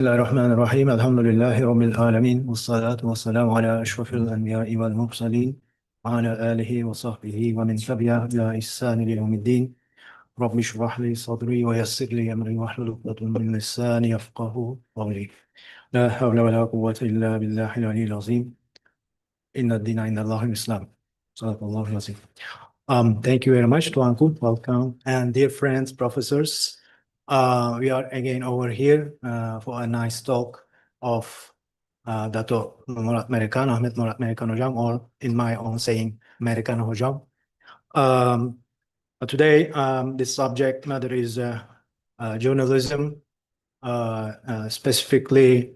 الله الرحمن الرحيم الحمد لله رب العالمين والصلاة والسلام على أشرف الأنبياء والمرسلين وعلى آله وصحبه ومن تبعه إلى إحسان يوم الدين رب اشرح لي صدري ويسر لي أمري واحلل عقدة من لساني يفقه قولي لا حول ولا قوة إلا بالله العلي العظيم إن الدين عند الله الإسلام صدق الله العظيم. Thank you very much, Tuanku. Welcome. And dear friends, professors, we are again over here for a nice talk of Dato Murad Merikan, Ahmed Murad Merikan Hojam, or in my own saying, Merikan Hojam. Today, the subject matter is journalism, specifically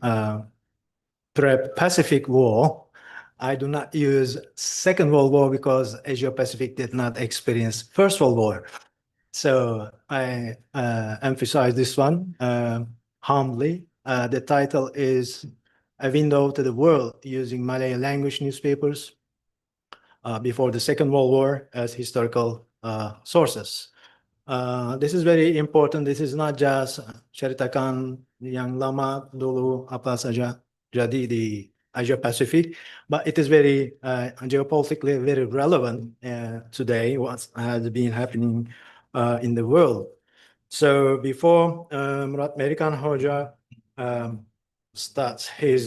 Pacific War. I do not use Second World War because Asia Pacific did not experience First World War. So I emphasize this one humbly. The title is A Window to the World using Malay language newspapers before the Second World War as historical sources. This is very important. This is not just ceritakan yang lama dulu apa saja jadi di Asia Pacific, but it is very geopolitically very relevant today, what has been happening in the world. So before Murad Merikan Hoja starts his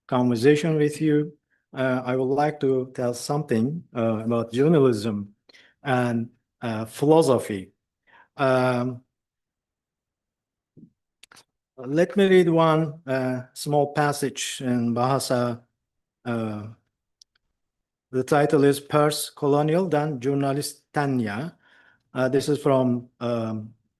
conversation with you, I would like to tell something about journalism and philosophy. Let me read one small passage in Bahasa. The title is Pers Kolonial dan Jurnalistannya. This is from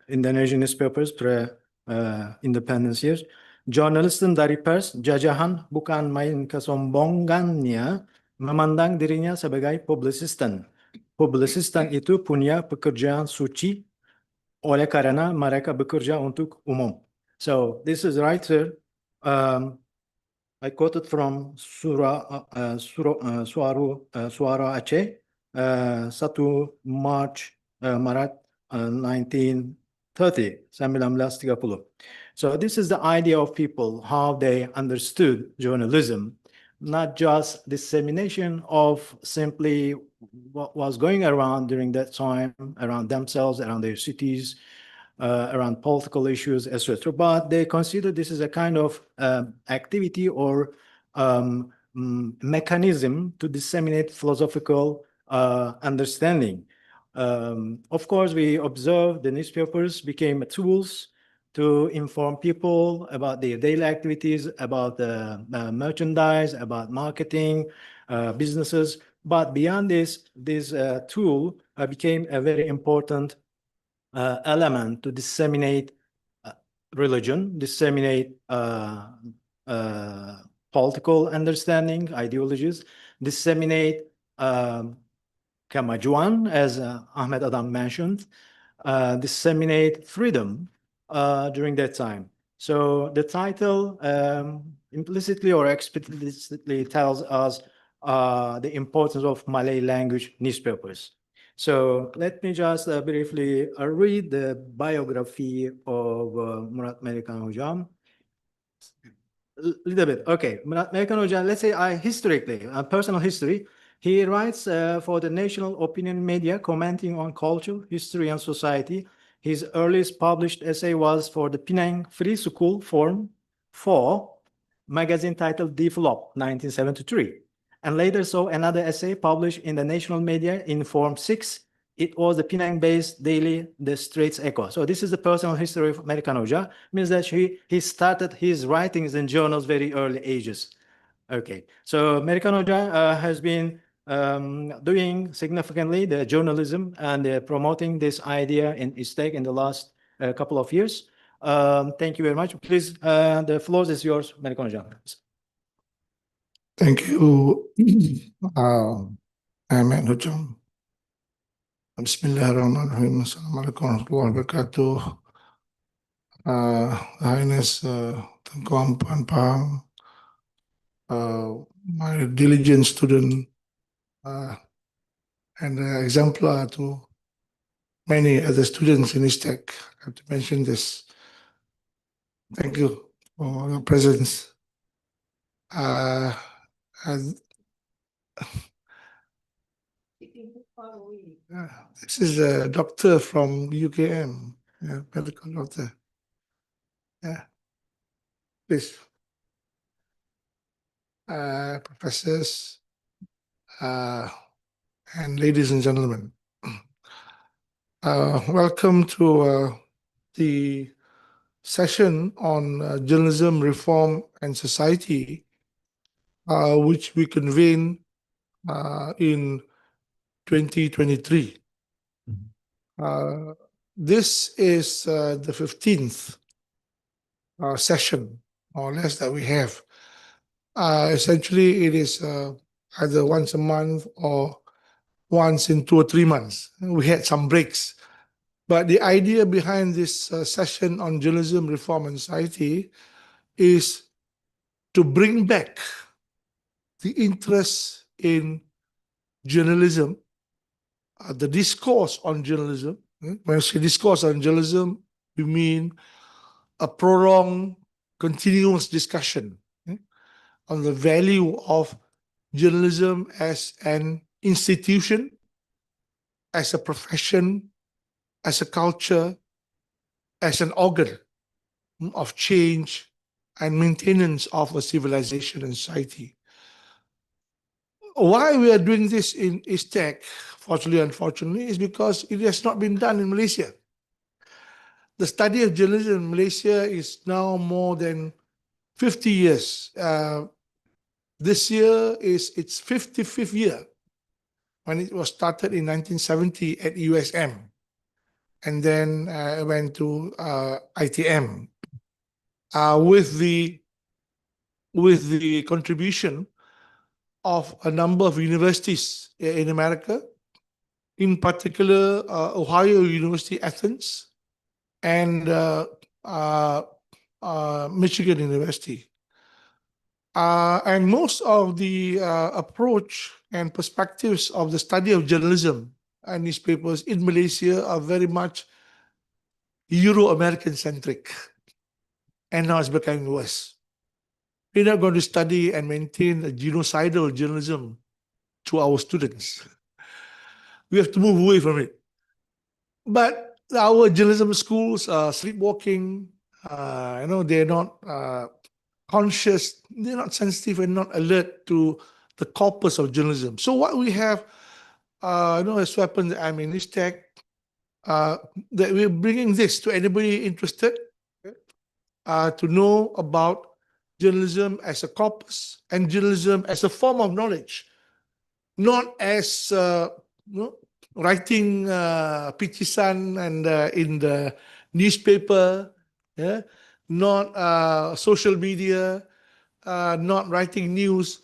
Indonesian newspapers pre-independence years. Jurnalistin dari pers jajahan bukan main kesombongannya memandang dirinya sebagai publisistan. Publisistan itu punya pekerjaan suci oleh karena mereka bekerja untuk umum. So this is right here. I quoted from Suara Aceh, 1 March Maret 1930, 1930. So this is the idea of people, how they understood journalism, not just dissemination of simply what was going around during that time, around themselves, around their cities, around political issues, etc. But they consider this as a kind of activity or mechanism to disseminate philosophical understanding. Of course, we observe the newspapers became tools to inform people about their daily activities, about the merchandise, about marketing, businesses. But beyond this tool became a very important element to disseminate religion, disseminate political understanding, ideologies, disseminate kemajuan, as Ahmed Adam mentioned, disseminate freedom during that time. So the title implicitly or explicitly tells us the importance of Malay language newspapers. So let me just briefly read the biography of Murad Merikan Hojam. Little bit. Okay, Murad Merikan Hojam, let's say historically, personal history. He writes for the national opinion media, commenting on culture, history, and society. His earliest published essay was for the Penang Free School Form 4 magazine titled Develop, 1973. And later saw another essay published in the national media in Form 6. It was the Penang-based daily The Straits Echo. So this is the personal history of Merikan Hoja. Means that he started his writings in journals very early ages. Okay, so Merikan Hoja has been doing significantly the journalism and promoting this idea in ISTEC in the last couple of years. Thank you very much. Please, the floor is yours, Merikan Hoja. Thank you, Ahmed Hojam. Bismillahirrahmanirrahim. Assalamualaikum warahmatullahi wabarakatuh. Highness Tengku Ampan Pahang, my diligent student and exemplar to many other students in ISTEC. I have to mention this. Thank you for your presence. And this is a doctor from UKM, yeah, medical doctor. Yeah, please. Professors, and ladies and gentlemen, welcome to the session on journalism, reform, and society, which we convened in 2023. This is the 15th session, more or less, that we have. Essentially, it is either once a month or once in 2 or 3 months. We had some breaks. But the idea behind this session on journalism, reform, and society is to bring back the interest in journalism, the discourse on journalism. When I say discourse on journalism, we mean a prolonged, continuous discussion on the value of journalism as an institution, as a profession, as a culture, as an organ of change and maintenance of a civilization and society. Why we are doing this in ISTEC, fortunately, unfortunately, is because it has not been done in Malaysia. The study of journalism in Malaysia is now more than 50 years. This year is its 55th year, when it was started in 1970 at USM, and then went to ITM. With the contribution of a number of universities in America, in particular Ohio University, Athens, and Michigan University. And most of the approach and perspectives of the study of journalism and newspapers in Malaysia are very much Euro-American centric. And now it's becoming worse. We're not going to study and maintain a genocidal journalism to our students. We have to move away from it. But our journalism schools are sleepwalking. They're not conscious, they're not sensitive and not alert to the corpus of journalism. So what we have, as weapons, I'm in ISTEC, that we're bringing this to anybody interested to know about journalism as a corpus and journalism as a form of knowledge, not as writing pitisan and in the newspaper, not social media, not writing news.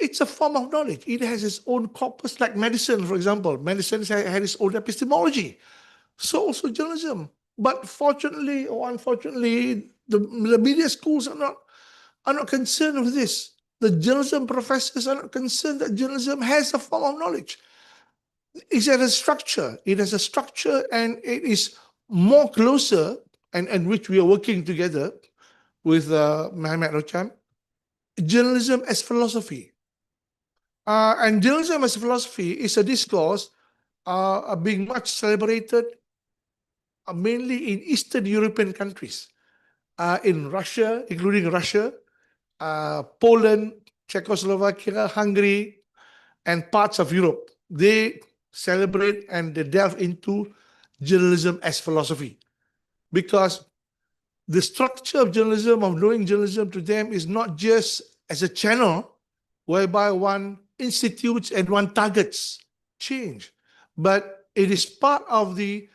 It's a form of knowledge. It has its own corpus, like medicine, for example. Medicine had its own epistemology. So also journalism. But fortunately or unfortunately, the media schools are not concerned with this. The journalism professors are not concerned that journalism has a form of knowledge. It has a structure. It has a structure, and it is more closer, and which we are working together with Muhammad Rocham, journalism as philosophy. And journalism as philosophy is a discourse being much celebrated mainly in Eastern European countries, in Russia, including Russia, Poland, Czechoslovakia, Hungary, and parts of Europe. They celebrate and they delve into journalism as philosophy, because the structure of journalism, of knowing journalism to them, is not just as a channel whereby one institutes and one targets change, but it is part of the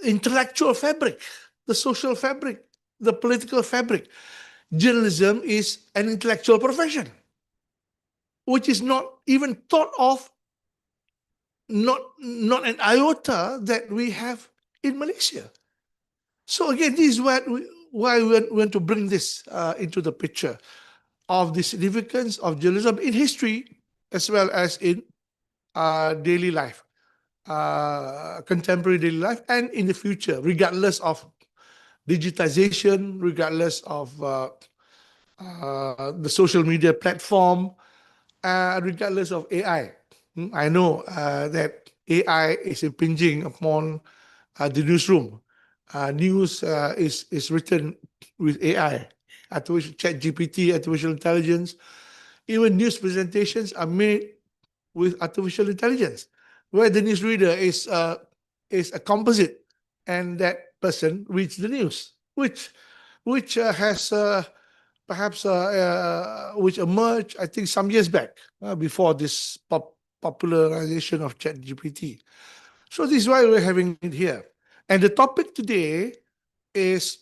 intellectual fabric, the social fabric, the political fabric. Journalism is an intellectual profession, which is not even thought of, not an iota that we have in Malaysia. So again, this is why we want to bring this into the picture of the significance of journalism in history as well as in daily life, contemporary daily life, and in the future, regardless of digitization, regardless of the social media platform, regardless of AI. I know that AI is impinging upon the newsroom. News is written with AI, artificial chat GPT, artificial intelligence. Even news presentations are made with artificial intelligence, where the newsreader is a composite, and that person reads the news, which has perhaps which emerged, I think, some years back before this popularization of ChatGPT. So this is why we're having it here. And the topic today is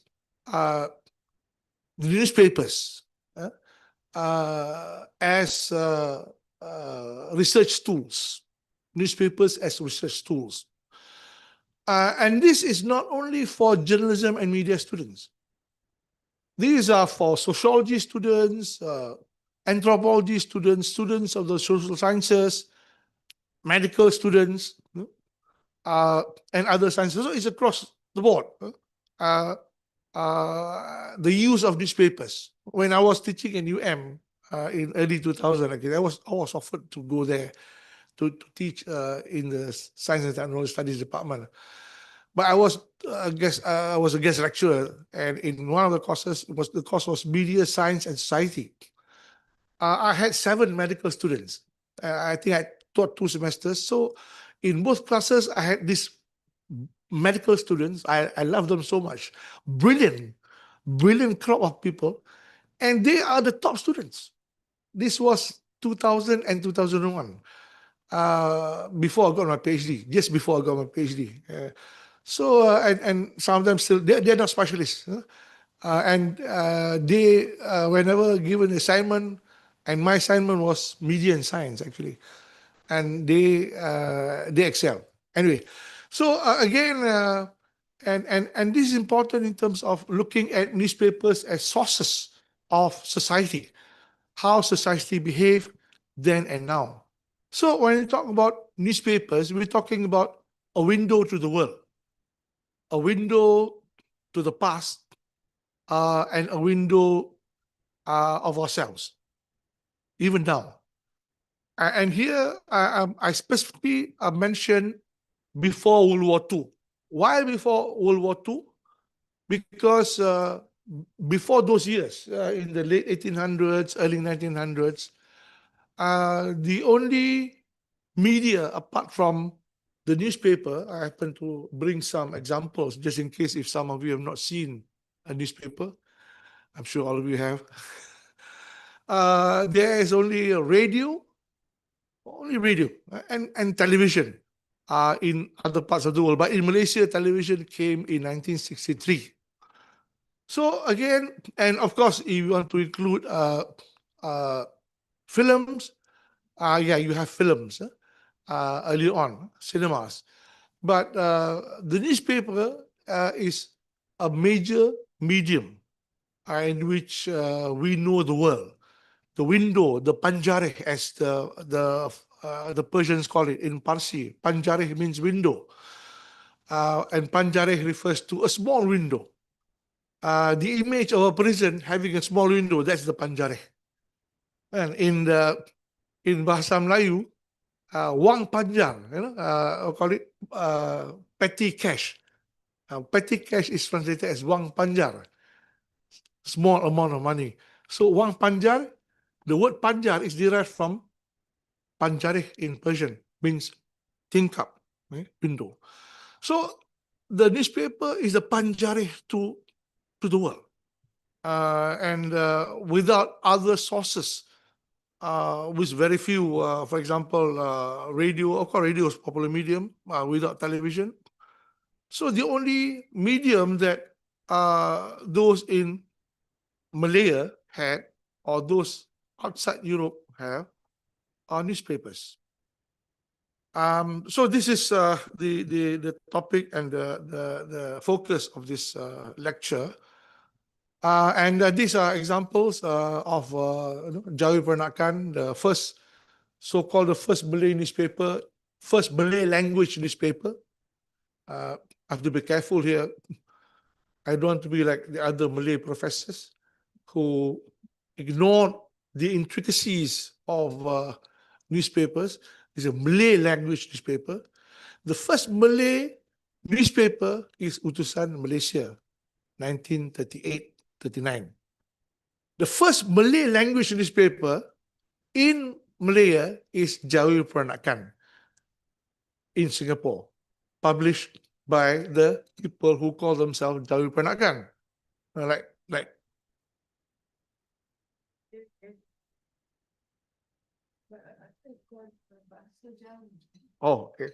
the newspapers as research tools. Newspapers as research tools. And this is not only for journalism and media students. These are for sociology students, anthropology students, students of the social sciences, medical students, and other sciences. So it's across the board. The use of newspapers. When I was teaching in UM in early 2000, I was offered to go there to teach in the Science and Technology Studies department. But I was a guest lecturer, and in one of the courses, the course was Media Science and Society. I had 7 medical students. I think I taught 2 semesters. So in both classes, I had these medical students. I love them so much. Brilliant crop of people. And they are the top students. This was 2000 and 2001. Before I got my PhD, just before I got my PhD. And some of them still, they're not specialists. They, whenever given assignment, and my assignment was media and science, actually. And they excel. Anyway, so again, and this is important in terms of looking at newspapers as sources of society, how society behave then and now. So when we talk about newspapers, we're talking about a window to the world, a window to the past, and a window of ourselves, even now. And here I specifically mentioned before World War II. Why before World War II? Because before those years, in the late 1800s, early 1900s, the only media apart from the newspaper, I happen to bring some examples just in case if some of you have not seen a newspaper. I'm sure all of you have. There is only a radio, and television in other parts of the world. But in Malaysia, television came in 1963. So again, and of course, if you want to include films, you have films early on, cinemas. But the newspaper is a major medium in which we know the world. The window, the panjareh, as the Persians call it in Parsi. Panjareh means window, and panjareh refers to a small window. The image of a prison having a small window, that's the panjareh. And in Bahasa Melayu, wang panjang, call it petty cash. Petty cash is translated as wang panjar, small amount of money. So wang panjar, the word panjar is derived from panjareh in Persian, means tingkap, window. So the newspaper is a panjareh to the world. And without other sources, with very few, for example, radio, of course, radio is a popular medium, without television. So the only medium that those in Malaya had, or those outside Europe have, are newspapers. So this is the topic and the focus of this lecture. And these are examples of Jawi Peranakan, the first, so-called the first Malay newspaper, first Malay language newspaper. I have to be careful here. I don't want to be like the other Malay professors who ignored the intricacies of newspapers. It's a Malay language newspaper. The first Malay newspaper is Utusan Malaysia, 1938-39. The first Malay language newspaper in Malaya is Jawi Peranakan in Singapore, published by the people who call themselves Jawi Peranakan. Like oh, okay.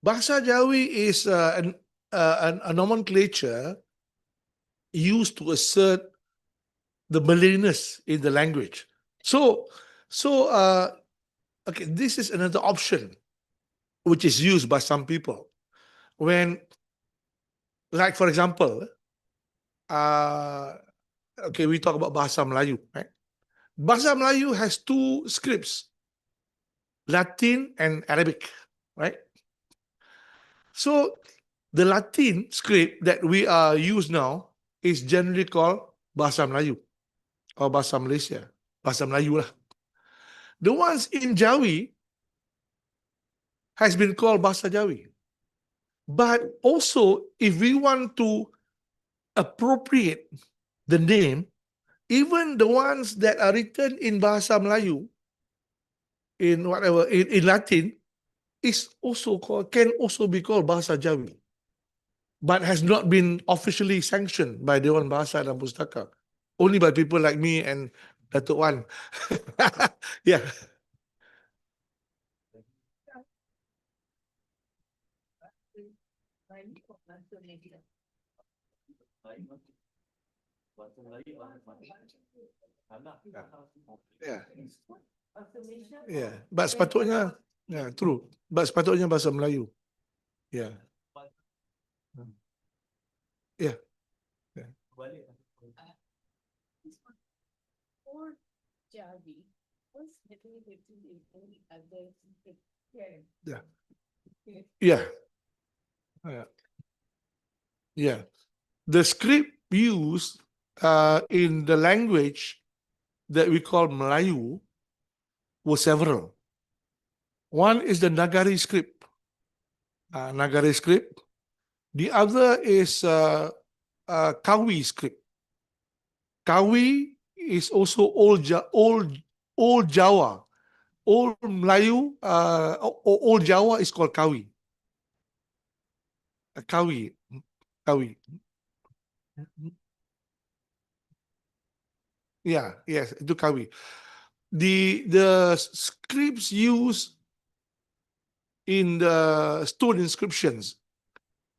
Bahasa Jawi is a nomenclature used to assert the Malayness in the language. So, okay, this is another option which is used by some people. When, like for example, okay, we talk about Bahasa Melayu, right? Bahasa Melayu has two scripts, Latin and Arabic, right? So the Latin script that we are used now is generally called Bahasa Melayu or Bahasa Malaysia, Bahasa Melayu lah. The ones in Jawi has been called Bahasa Jawi. But also, if we want to appropriate the name, even the ones that are written in Bahasa Melayu, in whatever, in Latin, is also called, can also be called Bahasa Jawi, but has not been officially sanctioned by Dewan Bahasa dan Pustaka, only by people like me and Datuk Wan. Yeah. Yeah. Yeah. But sepatutnya, yeah, true. But sepatutnya bahasa Melayu. Yeah. Yeah. Yeah. Or Javi was definitely in any other Yeah. Yeah. Yeah. Yeah. The script used in the language that we call Melayu were several. One is the Nagari script. Nagari script. The other is Kawi script. Kawi is also old Jawa. Old Melayu, old Jawa is called Kawi. Kawi. Kawi. Yeah, yes, itu Kawi. The scripts used in the stone inscriptions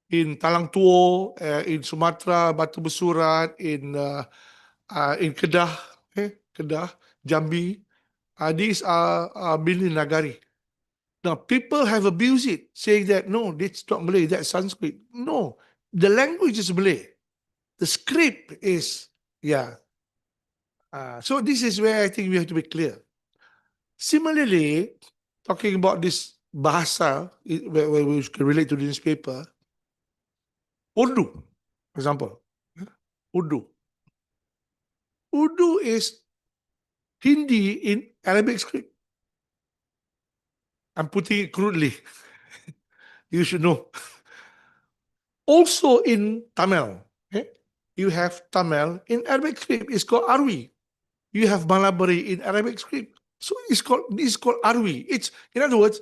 in Talang Tuo, in Sumatra, Batu Besurat, in Kedah, Kedah, Jambi. These are mainly Nagari. Now, people have abused it, saying that, no, it's not Malay, that's Sanskrit. No, the language is Malay. The script is, yeah. So this is where I think we have to be clear. Similarly, talking about this bahasa, where we can relate to the newspaper, Urdu, for example. Urdu. Urdu is Hindi in Arabic script. I'm putting it crudely. You should know. Also in Tamil, you have Tamil in Arabic script. It's called Arwi. You have Malabari in Arabic script. So this is called Arwi. It's, in other words,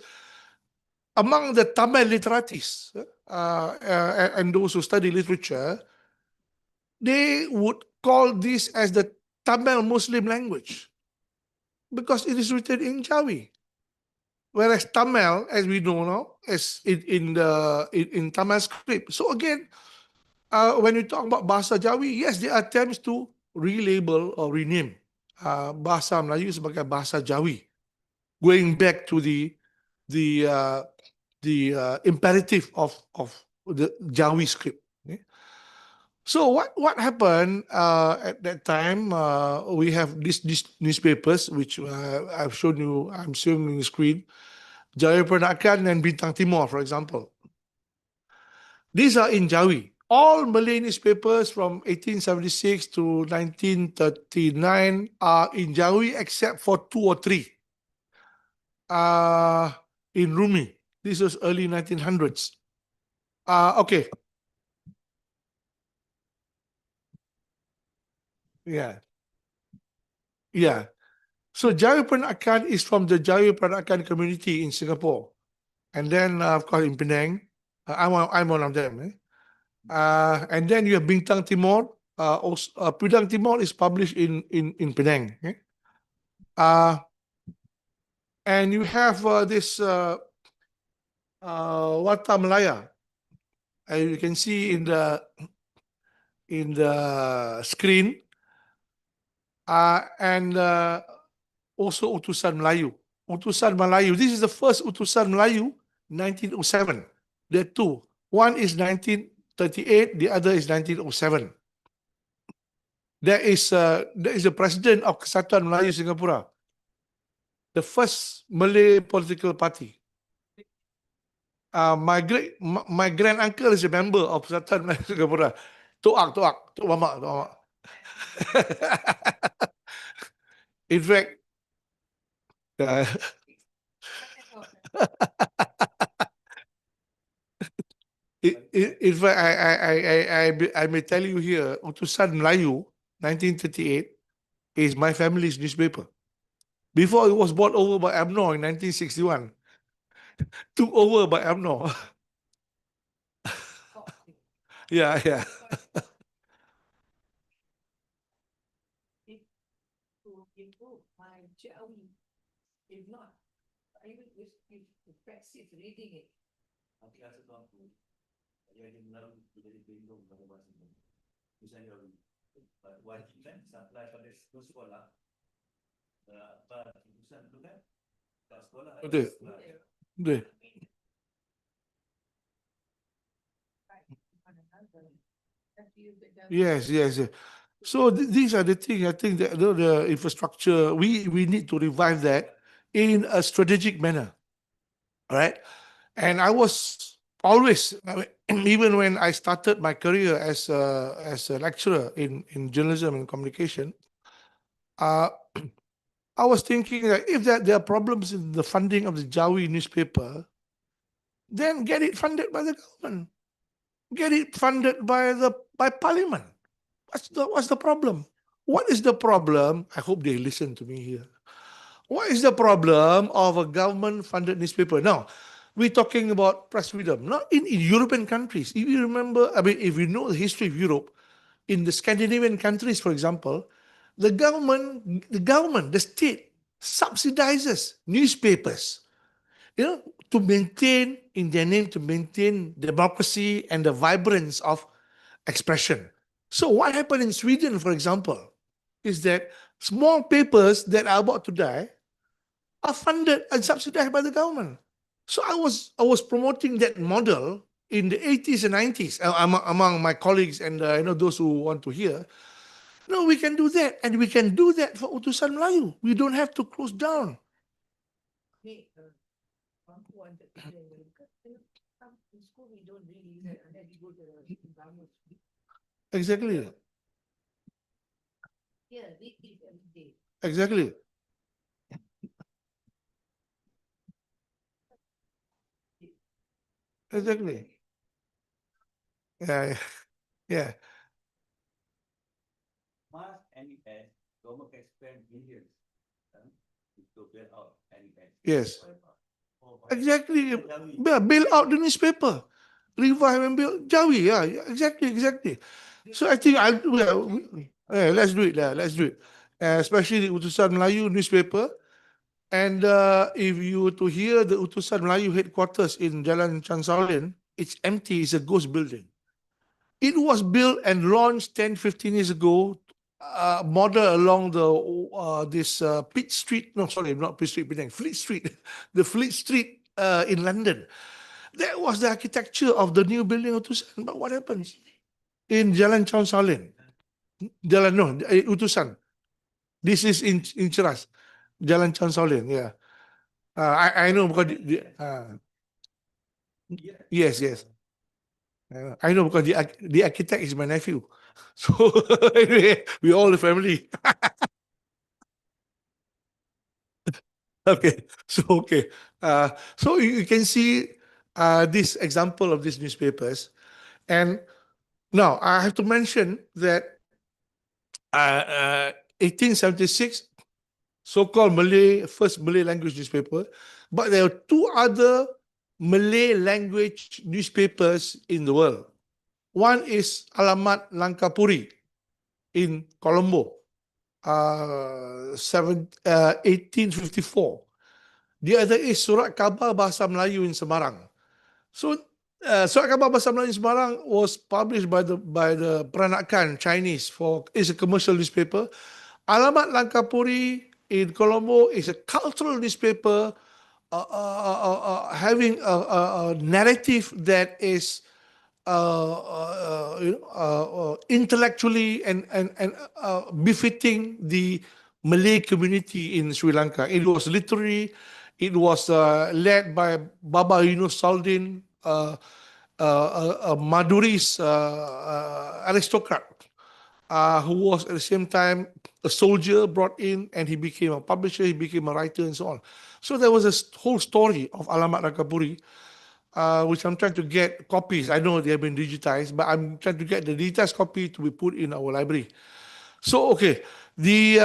among the Tamil literatis and those who study literature, they would call this as the Tamil Muslim language because it is written in Jawi. Whereas Tamil, as we know now, is in Tamil script. So again, when we talk about Bahasa Jawi, yes, there are attempts to relabel or rename Bahasa Melayu sebagai Bahasa Jawi, going back to the imperative of the Jawi script. Okay? So what happened at that time? We have these newspapers which I've shown you. I'm showing you on the screen. Jaya Peranakan and Bintang Timur, for example. These are in Jawi. All Malay newspapers from 1876 to 1939 are in Jawi except for 2 or 3. In Rumi. This was early 1900s. Okay. Yeah. Yeah. So Jawi Peranakan is from the Jawi Peranakan community in Singapore. And then, of course, in Penang. I'm one of them. And then you have Bintang Timur. Also, Bintang Timur is published in Penang. And you have this Warta Malaya. You can see in the screen. And also Utusan Melayu. Utusan Melayu. This is the first Utusan Melayu, 1907. There are two. One is 1938, the other is 1907. There is the president of Kesatuan Melayu Singapura, the first Malay political party. My grand uncle is a member of Kesatuan Melayu Singapura. Tok Mamak. In fact, in fact, I may tell you here, Utusan Melayu, 1938, is my family's newspaper. Before it was bought over by UMNO in 1961. Took over by UMNO. Yeah. To improve my Jawi. If not, I will practice reading it. Betul. Betul. Yes. So these are the things I think that the infrastructure, we need to revive that in a strategic manner. All right. And I was always, even when I started my career as a lecturer in journalism and communication, I was thinking that if there are problems in the funding of the Jawi newspaper, then get it funded by the government. Get it funded by Parliament. What's the problem? What is the problem? I hope they listen to me here. What is the problem of a government-funded newspaper? Now, we're talking about press freedom, not in European countries. If you remember, if you know the history of Europe, in the Scandinavian countries, for example, the state subsidizes newspapers, to maintain, in their name, to maintain democracy and the vibrance of expression. So what happened in Sweden, for example, is that small papers that are about to die are funded and subsidized by the government. So I was promoting that model in the 80s and 90s among my colleagues and those who want to hear. No, we can do that, and we can do that for Utusan Melayu. We don't have to close down. In school, we don't really use it, and then we go to the environment. Exactly. Yeah, read it every day. Exactly. Exactly. Yeah. Must NES, government can spend millions to build out NES. Yes. Exactly. Yeah, bail out the newspaper. Revive and build Jawi. Yeah, exactly. So I think let's do it. Let's do it. Especially the Utusan Melayu newspaper. And if you were to hear the Utusan Melayu headquarters in Jalan Chan Saulin, it's empty. It's a ghost building. It was built and launched 10, 15 years ago, model along this Pitt Street. No, sorry, not Pitt Street, Penang. Fleet Street. The Fleet Street in London. That was the architecture of the new building of Utusan. But what happens? In Jalan Chan Saulin. Utusan. This is in Cheras. Jalan Chan Saulin, yeah. I know because yes, yes. I know because the architect is my nephew. So anyway, we all the family. Okay, so okay. So you can see this example of these newspapers. And now I have to mention that 1876, so-called first Malay language newspaper, but there are two other Malay language newspapers in the world. One is Alamat Langkapuri in Colombo, 1854. The other is Surat Khabar Bahasa Melayu in Semarang. So, Surat Khabar Bahasa Melayu in Semarang was published by the Peranakan Chinese is a commercial newspaper. Alamat Langkapuri in Colombo is a cultural newspaper having a narrative that is intellectually and befitting the Malay community in Sri Lanka. It was literary. It was led by Baba Yunus Saldin, a Madurese aristocrat who was at the same time a soldier brought in, and he became a publisher, he became a writer, and so on. So there was a whole story of Alamat Langkapuri, which I'm trying to get copies. I know they have been digitized, but I'm trying to get the digitized copy to be put in our library. So, okay, these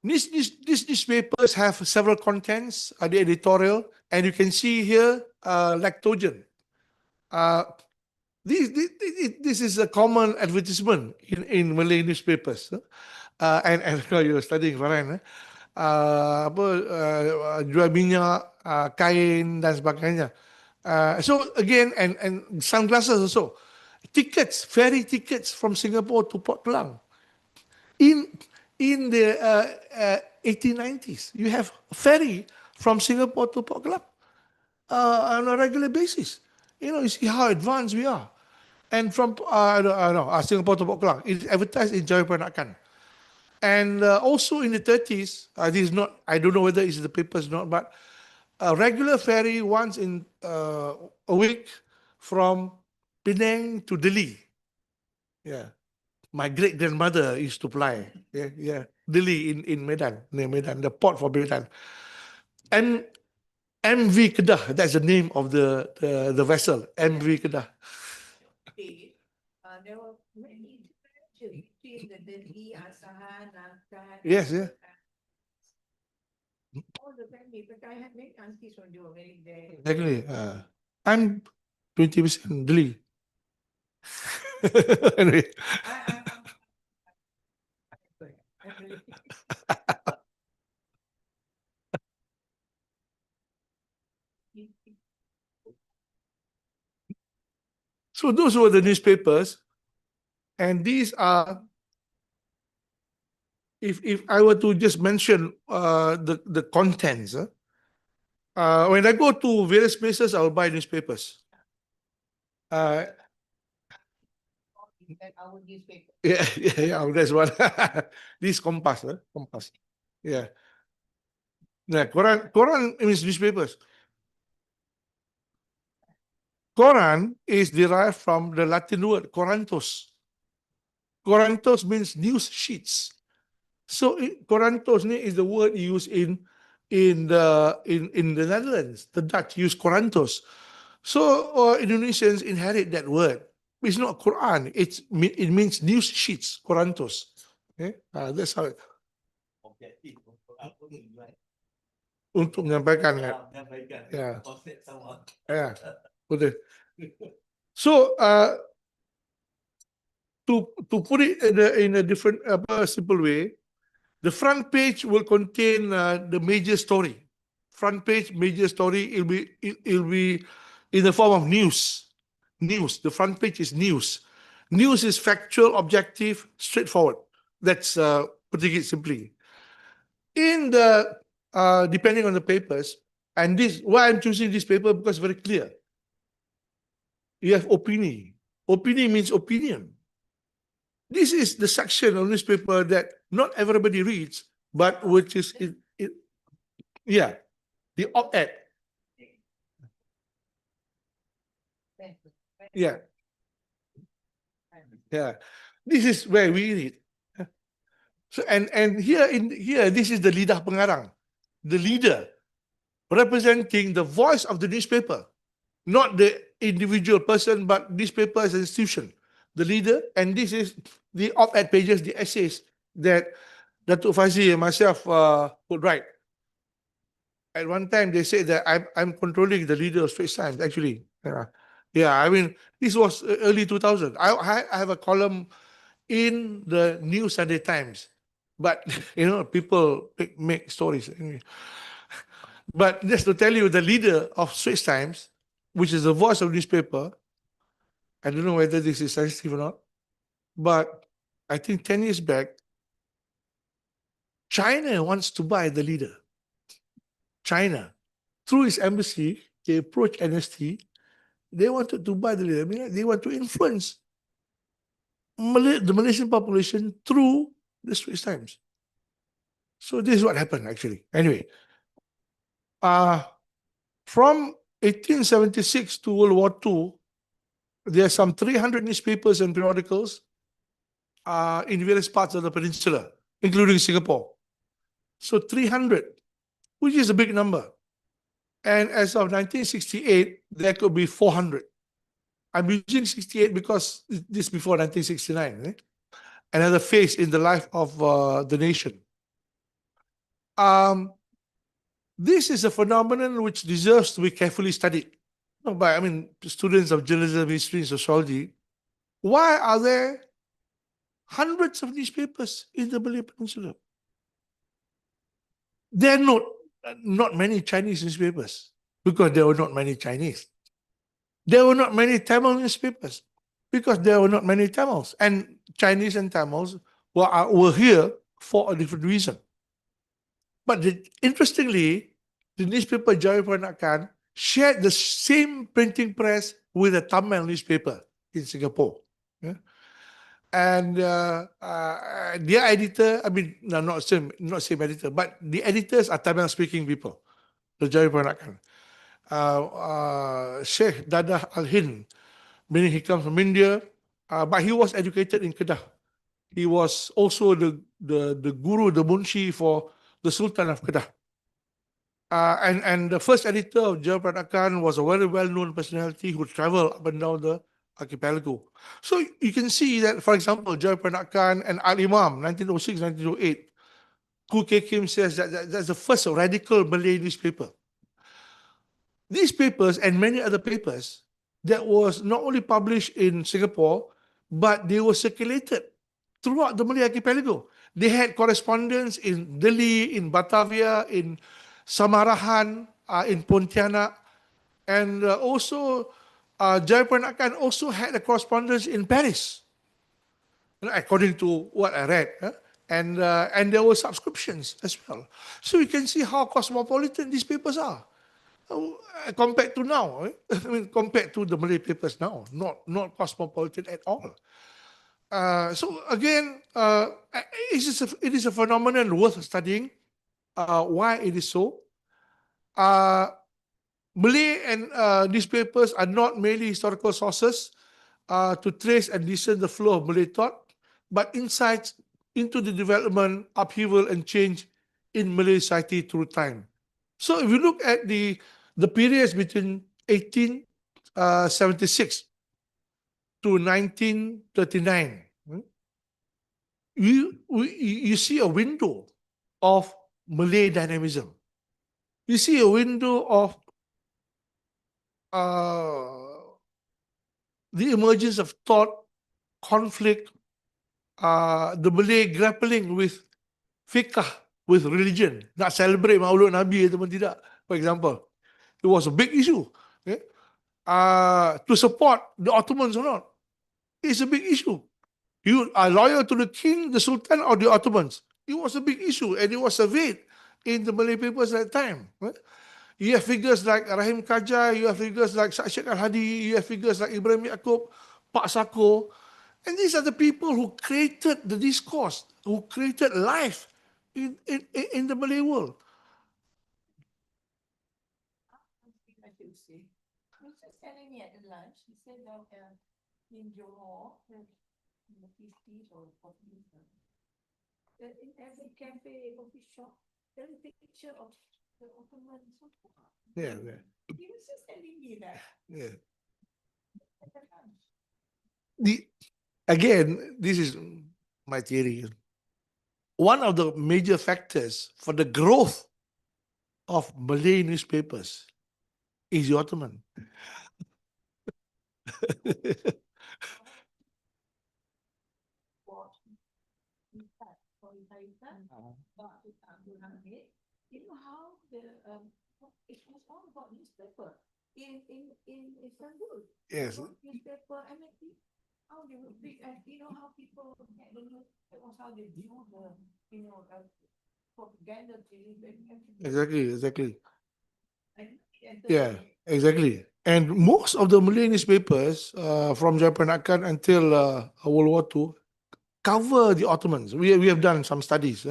newspapers have several contents, the editorial, and you can see here lactogen. This is a common advertisement in Malay newspapers. And you're studying Farhan, jual minyak, kain dan sebagainya. So again, and sunglasses also. Tickets, ferry tickets from Singapore to Port Klang. In the 1890s, you have a ferry from Singapore to Port Klang on a regular basis. You see how advanced we are. And from Singapore to Port Klang, it's advertised in Jayaperanakan. And also in the 30s, this is not, I don't know whether it's the papers or not, but a regular ferry once in a week from Penang to Delhi. Yeah. My great grandmother used to fly. Yeah. Delhi in Medan, near Medan, the port for Medan. And MV Kedah, that's the name of the vessel, MV Kedah. There were many differences between the Delhi, Asahan, Nagpur. Yes, yeah. All the family, but I had many aunties when they were very there. Exactly. I'm 20% Delhi. Anyway. I'm really- So those were the newspapers, and these are, if I were to just mention the contents, when I go to various places, I will buy newspapers. that our newspaper. Yeah, that's one. This Kompas, Kompas. Yeah. Koran means newspapers. Koran is derived from the Latin word Corantos. Corantos means news sheets. So Corantos is the word used in the Netherlands. The Dutch use Corantos. So Indonesians inherit that word. It's not Quran. It means news sheets. Corantos. Okay? That's how it. Objektif untuk apa tujuan? Untuk menyampaikan. Menyampaikan Yeah. konsep sama. Yeah. Betul. So to put it in a different simple way, the front page will contain the major story. Front page, major story. It'll be in the form of news. News. The front page is news. News is factual, objective, straightforward. That's putting it simply. In the depending on the papers, and this why I'm choosing this paper because it's very clear. You have opinion. Opinion means opinion. This is the section of newspaper that not everybody reads, but which is yeah. the op-ed. Yeah. Yeah. This is where we read. So and here this is the lidah pengarang, the leader representing the voice of the newspaper, not the individual person, but newspaper as an institution, the leader. And this is the op-ed pages, the essays that Datuk Fazli and myself would write. At one time, they said that I'm controlling the leader of Straits Times. Actually, yeah. I mean, this was early 2000. I have a column in the New Sunday Times, but people make stories. Anyway. But just to tell you, the leader of Straits Times, which is the voice of newspaper, I don't know whether this is sensitive or not, but I think 10 years back, China wants to buy the leader. China, through its embassy, they approached NST. They wanted to buy the leader. I mean, they want to influence the Malaysian population through the Straits Times. So this is what happened, actually. Anyway, from 1876 to World War II, there are some 300 newspapers and periodicals in various parts of the peninsula, including Singapore. So 300, which is a big number. And as of 1968, there could be 400. I'm using 68 because this is before 1969. Another phase in the life of the nation. This is a phenomenon which deserves to be carefully studied. By students of journalism, history, and sociology. Why are there hundreds of newspapers in the Malay Peninsula? There are not many Chinese newspapers because there were not many Chinese. There were not many Tamil newspapers because there were not many Tamils. And Chinese and Tamils were here for a different reason. But interestingly, the newspaper Jaya Peranakan shared the same printing press with a Tamil newspaper in Singapore. Yeah? And their editor, not same editor, but the editors are Tamil speaking people, the Jaya Peranakan. Sheikh Dadah Al-Hind, meaning he comes from India, but he was educated in Kedah. He was also the guru, the munshi for the Sultan of Kedah. And the first editor of Jaya Peranakan was a very well-known personality who traveled up and down the archipelago. So you can see that, for example, Jaya Peranakan and Al-Imam, 1906, 1908, Khoo Kay Kim says that that's the first radical Malay newspaper. These papers and many other papers that was not only published in Singapore, but they were circulated throughout the Malay archipelago. They had correspondence in Delhi, in Batavia, in Samarahan, in Pontianak, and also Jaya Peranakan also had a correspondence in Paris, according to what I read. And there were subscriptions as well. So you can see how cosmopolitan these papers are. Compared to now, compared to the Malay papers now, not cosmopolitan at all. So again, it is a phenomenon worth studying. Why it is so? Malay and newspapers are not merely historical sources to trace and discern the flow of Malay thought, but insights into the development, upheaval, and change in Malay society through time. So if you look at the periods between 1876 to 1939, you see a window of Malay dynamism. You see a window of the emergence of thought, conflict, the Malay grappling with fiqh, with religion. Nak celebrate Maulud Nabi ataupun tidak, for example. It was a big issue. Okay? To support the Ottomans or not. It's a big issue. You are loyal to the king, the sultan, or the Ottomans. It was a big issue, and it was surveyed in the Malay papers at that time. Right? You have figures like Rahim Kajai, you have figures like Syed Al-Hadi, you have figures like Ibrahim Yaakob, Pak Sako. And these are the people who created the discourse, who created life in the Malay world. me at the lunch, he said that in Johor, in the 50s or 40s, that in every cafe, coffee shop, there's a picture of the Ottoman Sultan. Yeah, yeah, He was just telling me that yeah. at the lunch. Again, this is my theory. One of the major factors for the growth of Malay newspapers is the Ottoman. Watch, in fact, for Ibadah, but Abdul Hamid, you know how it was all about newspaper in Istanbul. Yes. About newspaper, I mean, how they would read, and you know how people get the news, that was how they view the, propaganda TV and everything. Exactly. And Yeah, exactly. And most of the Malay newspapers from Jayapernakan until World War II cover the Ottomans. We have done some studies.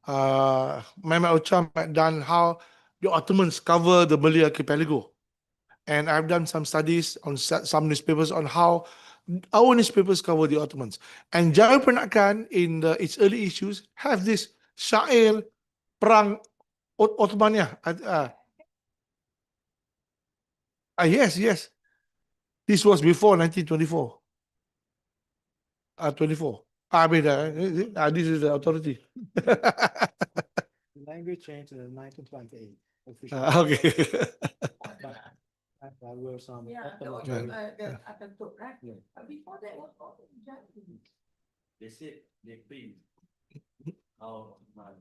Mehmet Ocham had done how the Ottomans cover the Malay archipelago. And I've done some studies on some newspapers on how our newspapers cover the Ottomans. And Jayapernakan in its early issues have this syair perang Ottomania. Yes. This was before 1924. 24. I mean, this is the authority. The language changed in 1928. officially. Okay. There were some yeah, the Ottoman the Ataturk, right? Yeah. But before that was all Japanese. They said they print how much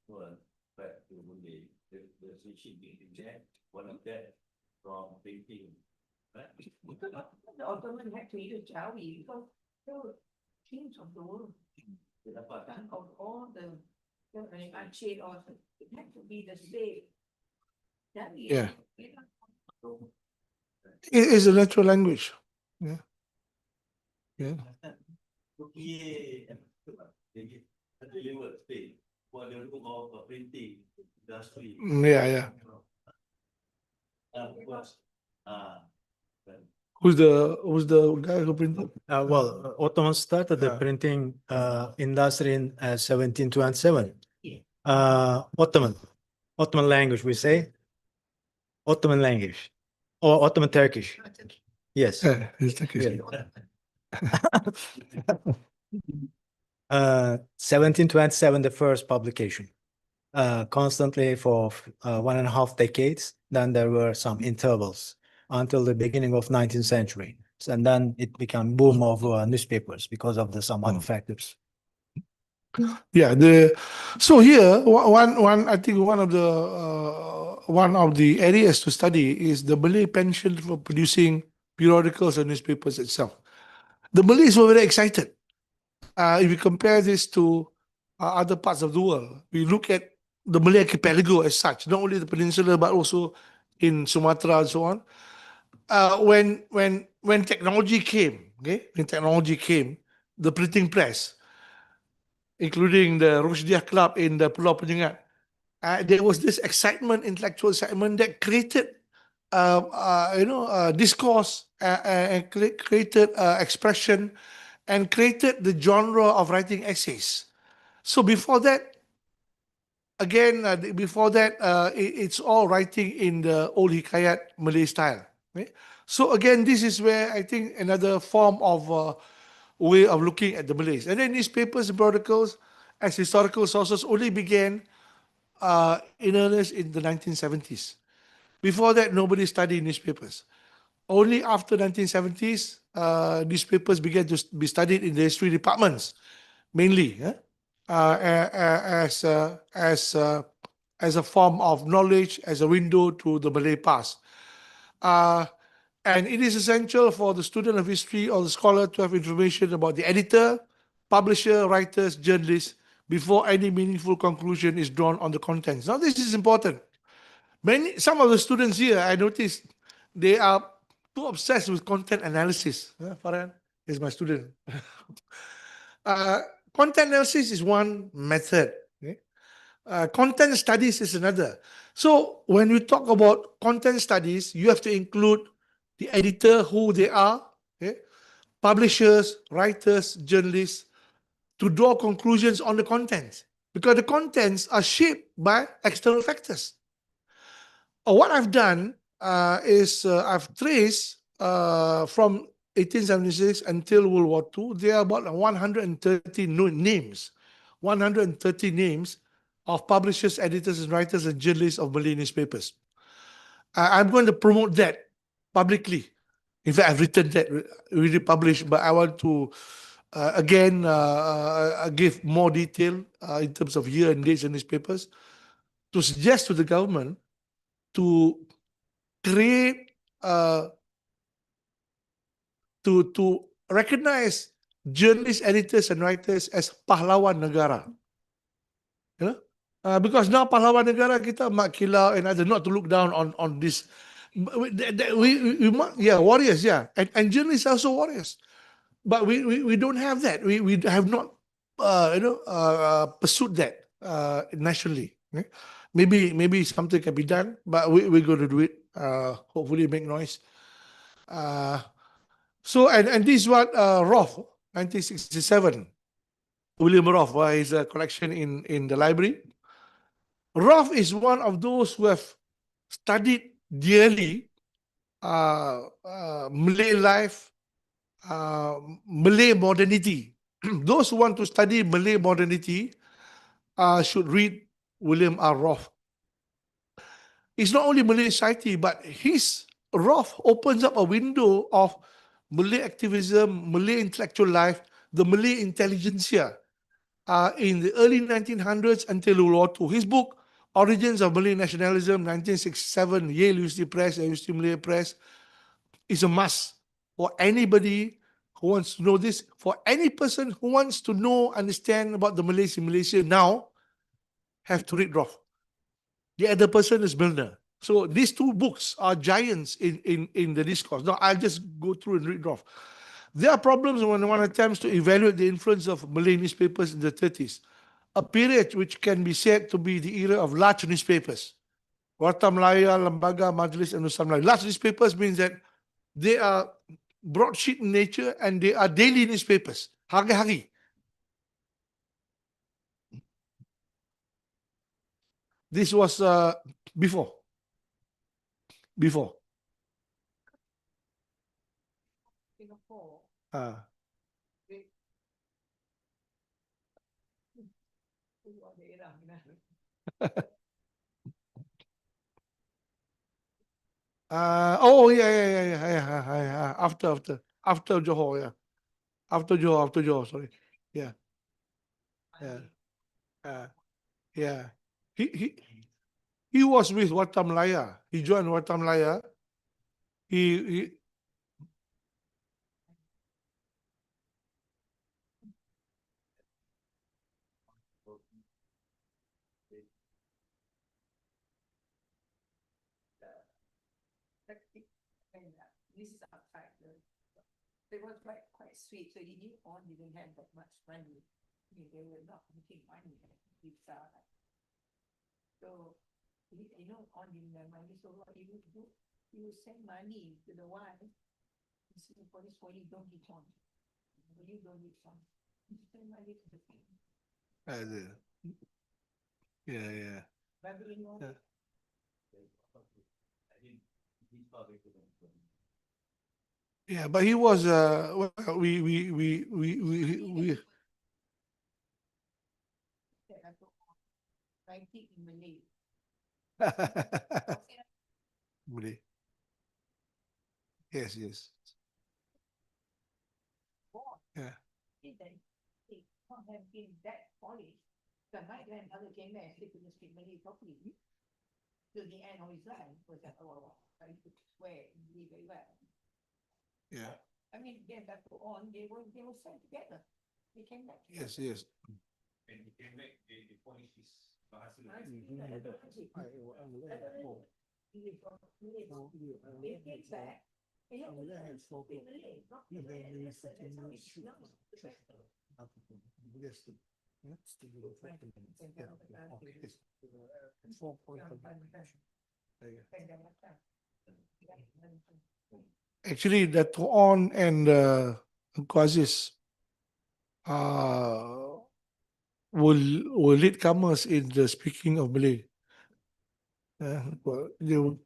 were back to Malay. The switching between that, one of that from printing. Right? The Ottoman had to use Jawi because they were kings of the world. Dia dapat King of all the Aceh or it had to be the same. Jawi. Yeah. You know, It is a natural language. Yeah. They delivered Spain for the room of printing industry. Yeah. Of course, Who's the guy who printed? Ottomans started the Yeah. printing industry in 1727. Yeah. Ottoman language, we say. Ottoman language or Ottoman Turkish. Yes. Yeah, it's Turkish. Yeah. 1727, the first publication. Constantly for 1.5 decades. Then there were some intervals until the beginning of 19th century. And then it became boom of newspapers because of some other factors. Yeah, so here one I think one of the areas to study is the Malay penchant for producing periodicals and newspapers itself. The Malays were very excited. If you compare this to other parts of the world, we look at the Malay archipelago as such, not only the peninsula but also in Sumatra and so on. When technology came, the printing press, including the Rosdiah Club in the Pulau Penyengat, there was this excitement, intellectual excitement that created, discourse and created expression and created the genre of writing essays. So before that, it's all writing in the old Hikayat Malay style. Okay? So again, this is where I think another form of way of looking at the Malays. And then newspapers and periodicals as historical sources only began in earnest in the 1970s. Before that, nobody studied newspapers. Only after 1970s, newspapers began to be studied in the history departments, mainly as a form of knowledge, as a window to the Malay past. And it is essential for the student of history or the scholar to have information about the editor, publisher, writers, journalists before any meaningful conclusion is drawn on the contents. Now, this is important. Some of the students here, I noticed, they are too obsessed with content analysis. Farhan is my student. Content analysis is one method. Okay? Content studies is another. So when we talk about content studies, you have to include the editor, who they are, okay, publishers, writers, journalists, to draw conclusions on the contents, because the contents are shaped by external factors. What I've done is I've traced from 1876 until World War II, there are about 130 names, 130 names of publishers, editors, and writers and journalists of Malay newspapers. I'm going to promote that publicly. In fact, I've written that, already published, but I want to again give more detail in terms of year and dates in newspapers, to suggest to the government to create to recognize journalists, editors, and writers as pahlawan negara. You know, because now pahlawan negara kita, Mat Kilau and other, not to look down on this. Yeah, warriors, yeah, and journalists are also warriors, but we don't have that. We have not pursued that nationally. Okay? Maybe something can be done, but we're going to do it. Hopefully, make noise. So and this is what Roth, 1967, William Roth, his collection in the library. Roth is one of those who have studied dearly Malay life, Malay modernity. Those who want to study Malay modernity should read William R. Roth. It's not only Malay society, but his Roth opens up a window of Malay activism, Malay intellectual life, the Malay intelligentsia in the early 1900s until World War II. His book, Origins of Malay Nationalism, 1967, Yale University Press, University Malay Press, is a must for anybody who wants to know this. For any person who wants to know, understand about the Malays in Malaysia now, have to read Roth. The other person is Milner. So these two books are giants in the discourse. Now I'll just go through and read Roth. There are problems when one attempts to evaluate the influence of Malay newspapers in the 30s, a period which can be said to be the era of large newspapers. Warta Melayu, Lembaga, Majlis, and Nusa Melayu. Large newspapers means that they are broadsheet in nature and they are daily newspapers, hari-hari. This was before. Singapore, who are the era, you know? Yeah. After Johor, yeah. After Johor, sorry. Yeah. Yeah. He was with Warta Melayu. He joined Warta Melayu. He This is outside. They were quite sweet. So he knew On didn't have that much money. I mean, they were not making money. So you know, On didn't have money. So what he would do, he would send money to the wife in Singapore. This for you don't get on. You don't get on. You send money to the family. yeah. Brother-in-law. Yeah. Yeah, but he was well, we Writing in Malay. Malay. Yes. Yeah. They not have been that polished. So my grandfather came there and he couldn't speak Malay properly. Till the end of his life was like, oh, I could swear Malay very well. Yeah. I mean, then that go on, they were sent together. They came back. Yes. When he came back, they polished his bahasa. They came back. They had to speak Malay, not Malay. That's how it's done. actually Dato' On and Uncle Aziz were latecomers in the speaking of Malay. They were,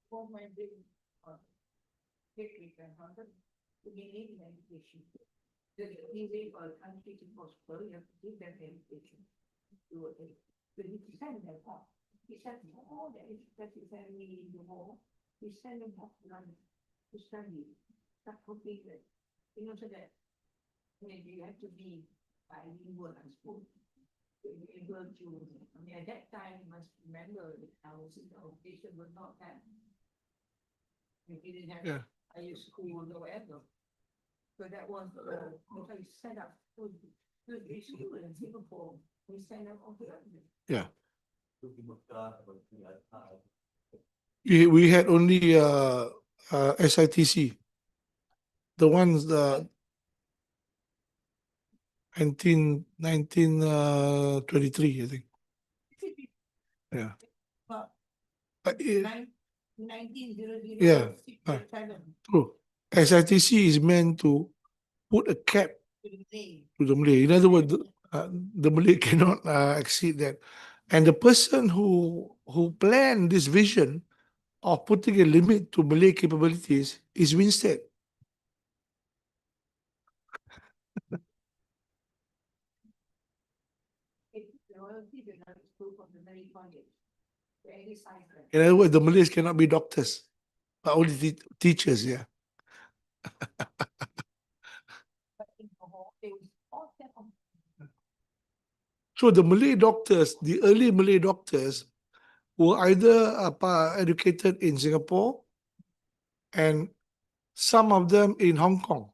For my brain, great grandfather, to be in education. The easy for country to prosper, you have to give them education. To when you send them off, he said, all the educated family in the war, we send them off to London to study. That would be good. You know, so that maybe you have to be bilingual at school. To be able to, I mean, at that time, you must remember that our system of education was not that. We didn't have Yeah. higher school or whatever. So that was, if I set up good school in Singapore, we send up all the others. yeah. to be Mekah or to Al-Qa'ad. We had only SITC. The ones the 1923, I think. Yeah. But But 1900. Yeah, true. SITC is meant to put a cap to the Malay. In other words, the Malay cannot exceed that. And the person who planned this vision of putting a limit to Malay capabilities is Winstead. In other words, the Malays cannot be doctors, but only teachers. Yeah. So the Malay doctors, the early Malay doctors, were either educated in Singapore and some of them in Hong Kong.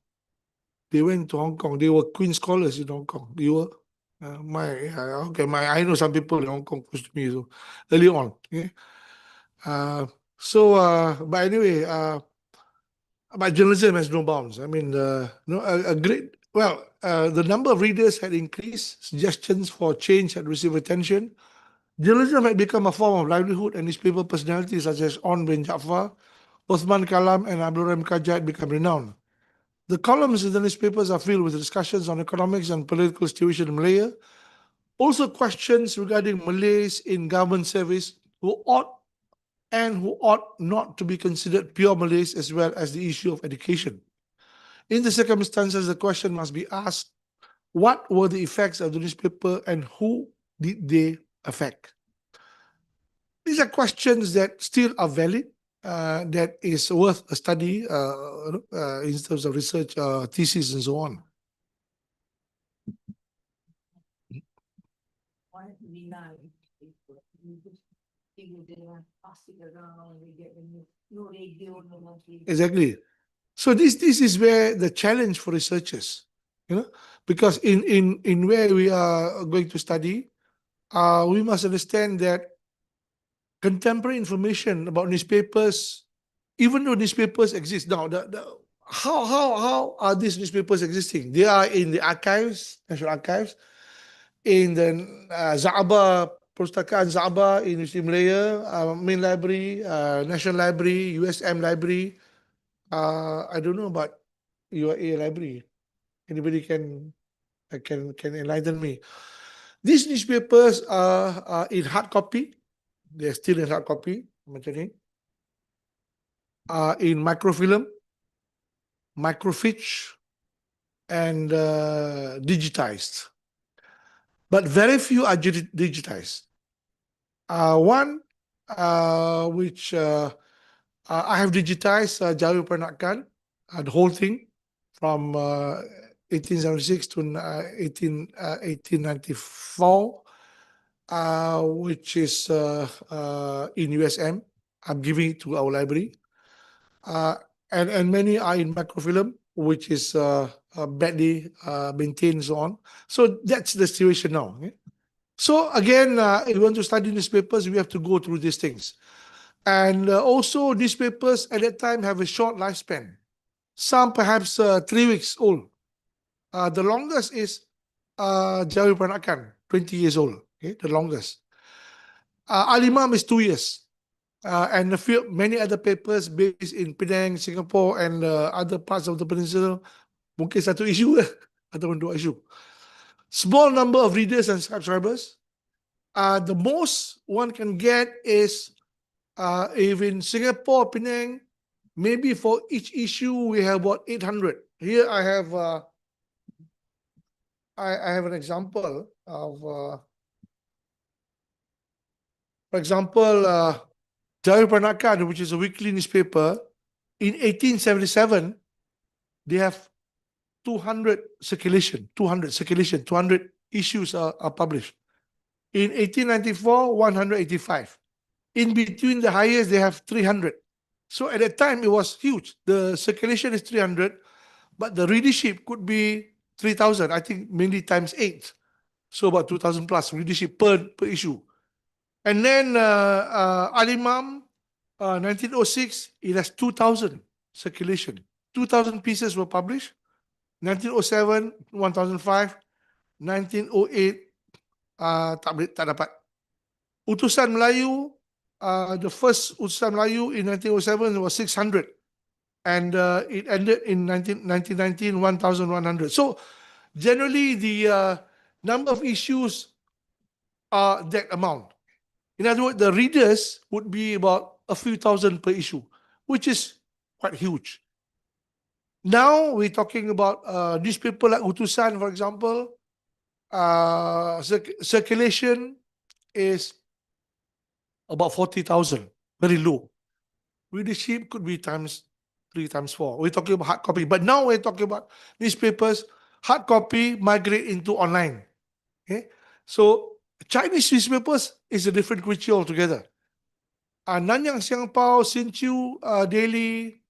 They went to Hong Kong. They were Queen scholars in Hong Kong. They were I know some people in Hong Kong close to me so early on. Okay? But anyway, but journalism has no bounds. I mean, a great. Well, the number of readers had increased. Suggestions for change had received attention. Journalism had become a form of livelihood, and newspaper personalities such as On bin Jaafar, Osman Kalam, and Abdul Rahim Khaja had become renowned. The columns in the newspapers are filled with discussions on economics and political situation in Malaya. Also, questions regarding Malays in government service who ought not to be considered pure Malays, as well as the issue of education. In the circumstances, the question must be asked: what were the effects of the newspaper, and who did they affect? These are questions that still are valid. That is worth a study in terms of research, thesis, and so on. Exactly. So this is where the challenge for researchers, because in where we are going to study, we must understand that contemporary information about newspapers, even though newspapers exist now, how are these newspapers existing? They are in the archives, National Archives, in the Za'aba, Perpustakaan Za'aba in University of Malaya, Main Library, National Library, USM Library. I don't know about UIA Library. Anybody can enlighten me. These newspapers are in hard copy. They're still in hard copy. In microfilm, microfiche, and digitized. But very few are digitized. One which I have digitized, Jawi Peranakan, the whole thing from 1876 to 1894, which is in USM. I'm giving it to our library. And many are in microfilm, which is badly maintained and so on. So that's the situation now. Okay? So again, if you want to study newspapers, we have to go through these things. And also newspapers at that time have a short lifespan. some perhaps 3 weeks old. The longest is Jawi Peranakan, 20 years old. Okay, the longest. Al-Imam is 2 years. And many other papers based in Penang, Singapore, and other parts of the peninsula, mungkin satu isu ataupun 2 isu. Small number of readers and subscribers. The most one can get is if in Singapore, Penang, maybe for each issue we have about 800. Here I have an example of, for example, Jawi Peranakan, which is a weekly newspaper. In 1877, they have 200 circulation, 200 issues are published. In 1894, 185. In between the highest, they have 300. So at that time, it was huge. The circulation is 300, but the readership could be 3,000, I think mainly times 8. So about 2,000 plus readership per issue. And then Al-Imam, 1906, it has 2,000 circulation. 2,000 pieces were published. 1907, 1,005. 1908, tak dapat. Utusan Melayu, the first Utusan Melayu in 1907 was 600. And it ended in 1919, 1,100. So generally the number of issues are that amount. In other words, the readers would be about a few thousand per issue, which is quite huge. Now we're talking about newspaper like Utusan, for example. Circulation is about 40,000, very low. Readership could be times 3, times 4. We're talking about hard copy, but now we're talking about newspapers. Hard copy migrate into online. Okay, so Chinese newspapers is a different creature altogether. Nanyang Siangpao, Sinchu, Daily,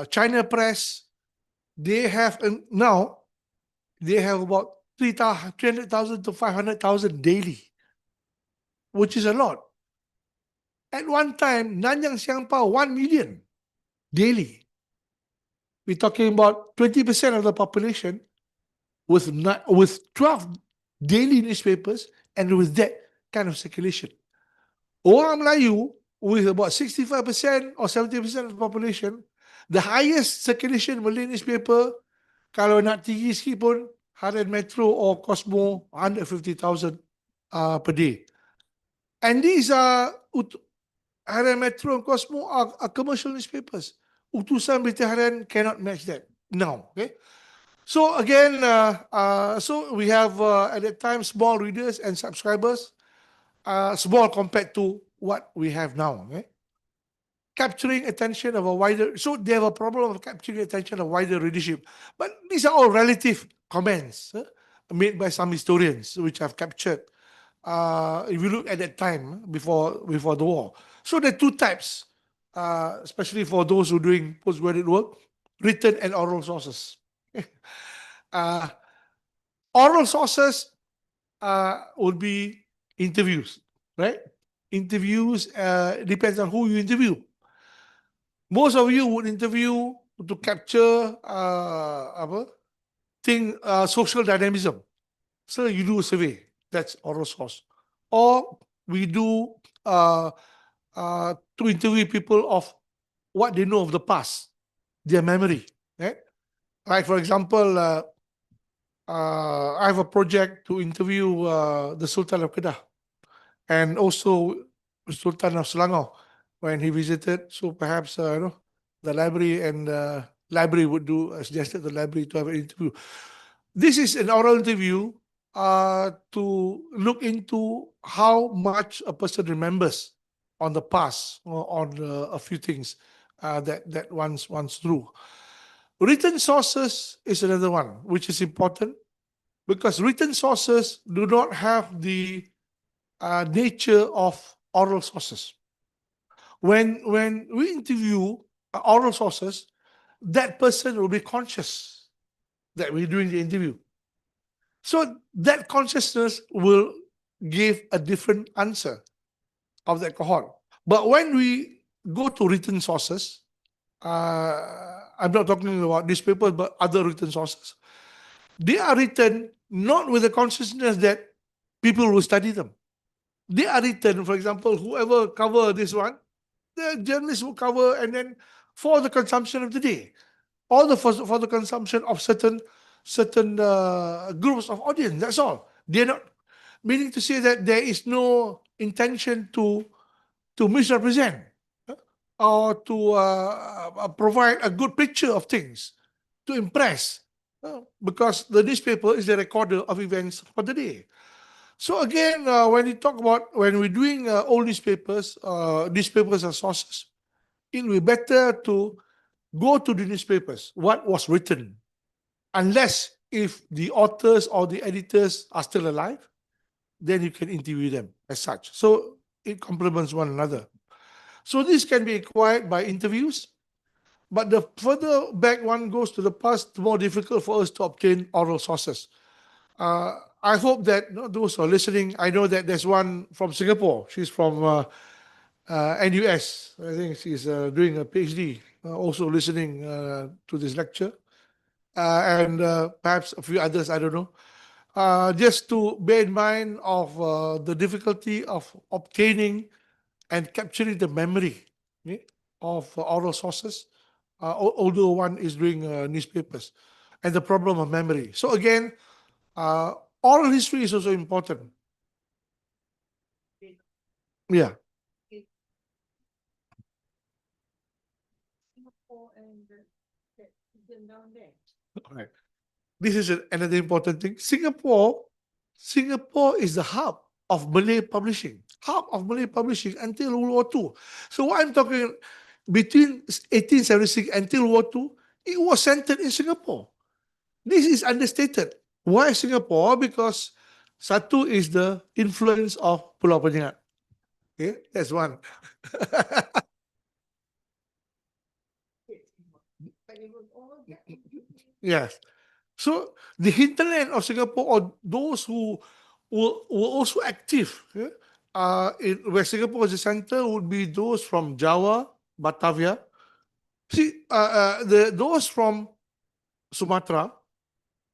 China Press, they have now they have about 300,000 to 500,000 daily, which is a lot. At one time, Nanyang Siangpao 1 million daily. We're talking about 20% of the population with 12 daily newspapers and with that kind of circulation. Orang Melayu, with about 65% or 70% of the population, the highest circulation Malay newspaper, kalau nak tinggi sikit pun, Harian Metro or Cosmo, 150,000 per day. And these are, Harian Metro and Cosmo are commercial newspapers. Utusan Berita Harian cannot match that now. Okay. So again, so we have at that time small readers and subscribers, small compared to what we have now. Okay? Capturing attention of a wider, so they have a problem of capturing attention of wider readership. But these are all relative comments made by some historians, which I've captured. If you look at that time before the war, so there are two types, especially for those who are doing postgraduate work: written and oral sources. Oral sources would be interviews, right? Interviews depends on who you interview. Most of you would interview to capture social dynamism. So you do a survey, that's oral source. Or we do to interview people of what they know of the past, their memory, right? Like for example, I have a project to interview the Sultan of Kedah and also Sultan of Selangor when he visited. So perhaps the library and library would do suggested the library to have an interview. This is an oral interview to look into how much a person remembers on the past or on a few things that once through. Written sources is another one which is important because written sources do not have the nature of oral sources. When we interview oral sources, that person will be conscious that we're doing the interview. So that consciousness will give a different answer of that cohort. But when we go to written sources. I'm not talking about newspapers, but other written sources. They are written not with the consciousness that people will study them. They are written, for example, whoever cover this one, the journalists will cover, and then for the consumption of the day, or for the consumption of certain groups of audience. That's all. They're not meaning to say that there is no intention to misrepresent, or to provide a good picture of things, to impress, because the newspaper is the recorder of events for the day. So again, when you talk about when we're doing old newspapers as sources, it will be better to go to the newspapers, what was written, unless if the authors or the editors are still alive, then you can interview them as such. So it complements one another. So this can be acquired by interviews, but the further back one goes to the past, the more difficult for us to obtain oral sources. I hope that those who are listening, I know that there's one from Singapore. She's from NUS. I think she's doing a PhD, also listening to this lecture. And perhaps a few others, I don't know. Just to bear in mind of the difficulty of obtaining and capturing the memory, of oral sources, although one is doing newspapers, and the problem of memory. So again, oral history is also important. Yeah. Singapore and the down there. Right. This is another important thing. Singapore is the hub of Malay publishing. Until World War II. So what I'm talking, between 1876 until World War II, it was centered in Singapore. This is understated. Why Singapore? Because satu is the influence of Pulau Penyengat. Okay, that's one. But it was all that. Yes. So the hinterland of Singapore, or those who were also active, where Singapore was the center, would be those from Java, Batavia. See, those from Sumatra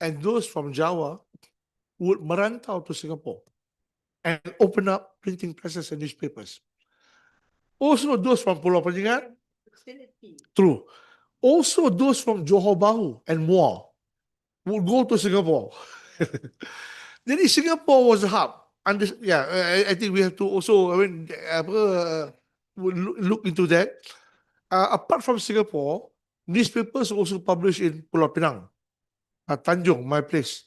and those from Java would merantau to Singapore and open up printing presses and newspapers. Also, those from Pulau Penyengat, Facility. true. Also, those from Johor Bahru and Muar would go to Singapore. Then Singapore was a hub. I think we have to also, look into that. Apart from Singapore, newspapers also published in Pulau Pinang, Tanjung, my place.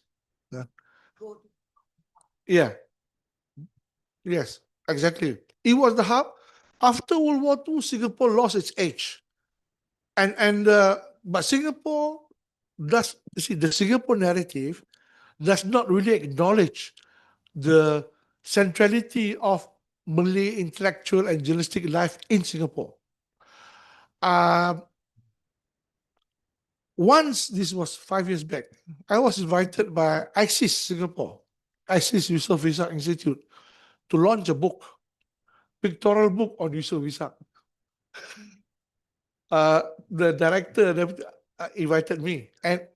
Go to Yeah. Yes, exactly. It was the hub. After World War II, Singapore lost its edge. But Singapore does, you see, the Singapore narrative does not really acknowledge the centrality of Malay intellectual and journalistic life in Singapore. Once, this was 5 years back, I was invited by ISIS Singapore, ISIS Yusof Ishak Institute, to launch a book, pictorial book on Yusof Ishak. The director invited me, and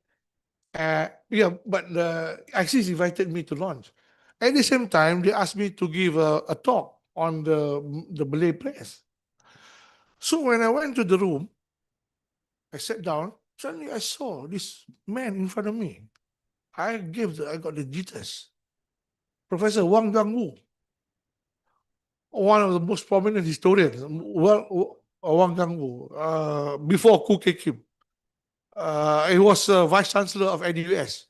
but the ISIS invited me to launch. At the same time, they asked me to give a talk on the Malay press. So when I went to the room, I sat down. Suddenly, I saw this man in front of me. I got the jitters. Professor Wang Gangwu, one of the most prominent historians. Wang Gangwu, before Khoo Keng Kim. He was vice chancellor of NUS.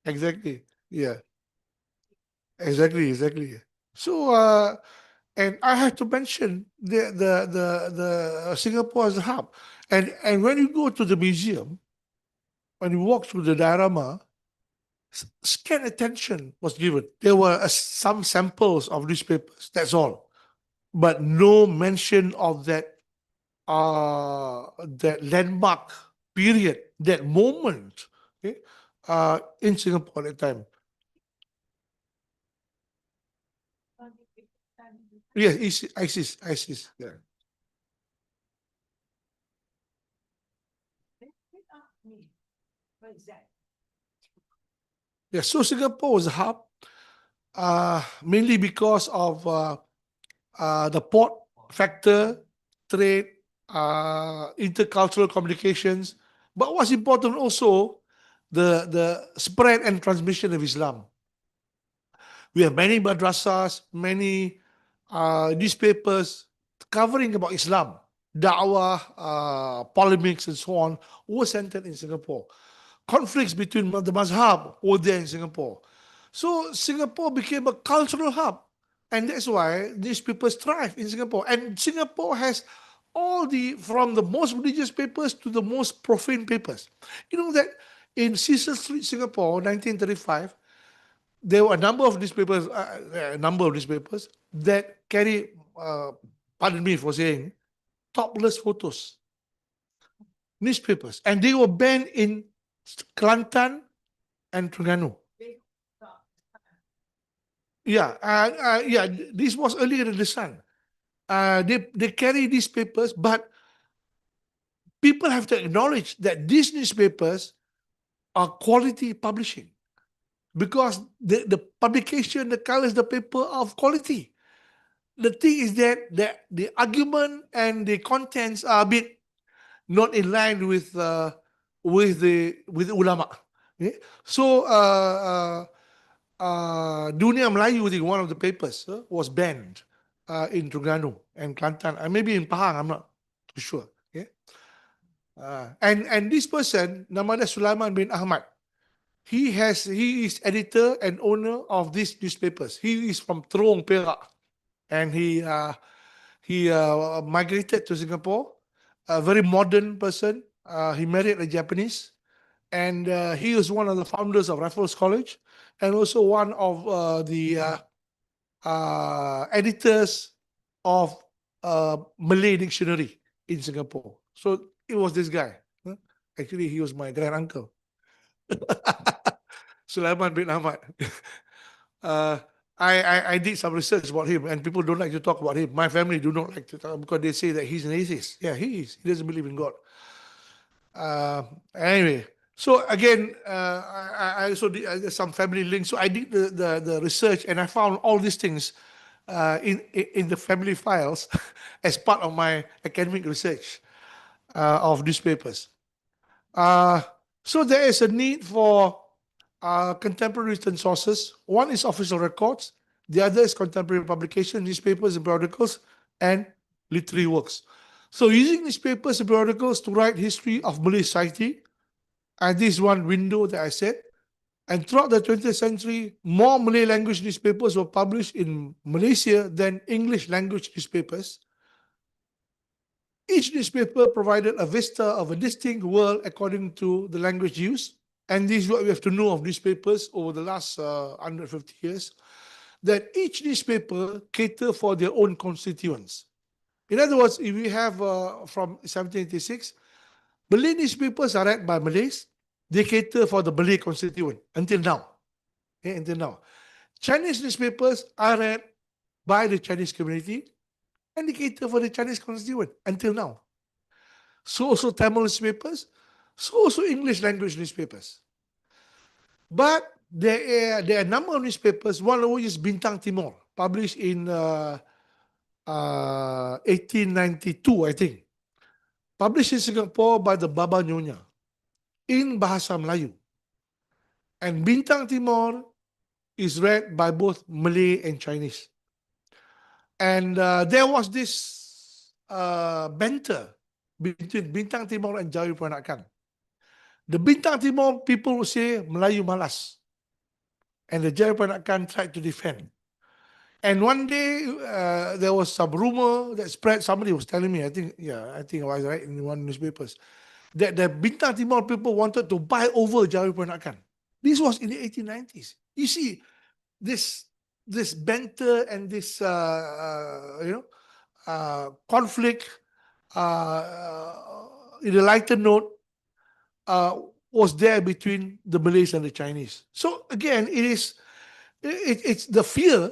Exactly. Yeah. Exactly. So, and I have to mention the Singapore as a hub. And when you go to the museum, when you walk through the diorama, scant attention was given. There were some samples of newspapers. That's all, but no mention of that landmark period, that moment, okay, in Singapore at that time. Yes, ISIS. Yeah. What is that? Yeah, so Singapore was a hub, mainly because of the port factor, trade, intercultural communications. But what's important also, the spread and transmission of Islam. We have many madrasas, many newspapers covering about Islam, da'wah, polemics, and so on, were centered in Singapore. Conflicts between the mazhab were there in Singapore. So Singapore became a cultural hub. And that's why newspapers thrive in Singapore. And Singapore has from the most religious papers to the most profane papers. You know that in Cecil Street, Singapore, 1935, there were a number of newspapers that carry, pardon me for saying, topless photos. Newspapers. And they were banned in Kelantan and Terengganu. Yeah, this was earlier in the Sun. They carry these papers, but people have to acknowledge that these newspapers are quality publishing because the publication, the colors, the paper are of quality. The thing is that the argument and the contents are a bit not in line with the ulama. Okay? So Dunia Melayu, I think one of the papers was banned in Terengganu and Kelantan, and maybe in Pahang, I'm not too sure. Okay? And this person, namanya Sulaiman bin Ahmad, he is editor and owner of these newspapers. He is from Terong, Perak, and he migrated to Singapore. A very modern person. He married a Japanese, and he was one of the founders of Raffles College, and also one of the editors of Malay dictionary in Singapore. So it was this guy. Actually, he was my grand uncle. Sulaiman bin Ahmad. I did some research about him, and people don't like to talk about him. My family do not like to talk because they say that he's an atheist. Yeah, he is. He doesn't believe in God. Anyway, so again, I also did some family links. So I did the research, and I found all these things in the family files as part of my academic research of newspapers. So there is a need for contemporary written sources. One is official records. The other is contemporary publication, newspapers and periodicals, and literary works. So using newspapers and periodicals to write history of Malay society, and this is one window that I said, and throughout the 20th century, more Malay language newspapers were published in Malaysia than English language newspapers. Each newspaper provided a vista of a distinct world according to the language used. And this is what we have to know of newspapers over the last 150 years, that each newspaper cater for their own constituents. In other words, if we have from 1786, Malay newspapers are read by Malays, they cater for the Malay constituent until now. Okay, until now. Chinese newspapers are read by the Chinese community, and they cater for the Chinese constituent until now. So also Tamil newspapers, so also English language newspapers. But there are a number of newspapers, one of which is Bintang Timur, published in 1892, I think. Published in Singapore by the Baba Nyonya in Bahasa Melayu. And Bintang Timur is read by both Malay and Chinese. And there was this banter between Bintang Timur and Jawi Peranakan. The Bintang Timur people would say Melayu malas, and the Jawi Peranakan tried to defend. And one day there was some rumor that spread. Somebody was telling me, I think I was right in one of the newspapers, that the Bintang Timur people wanted to buy over Jawi Peranakan. This was in the 1890s. You see, this banter and this conflict in a lighter note was there between the Malays and the Chinese. So again, it's the fear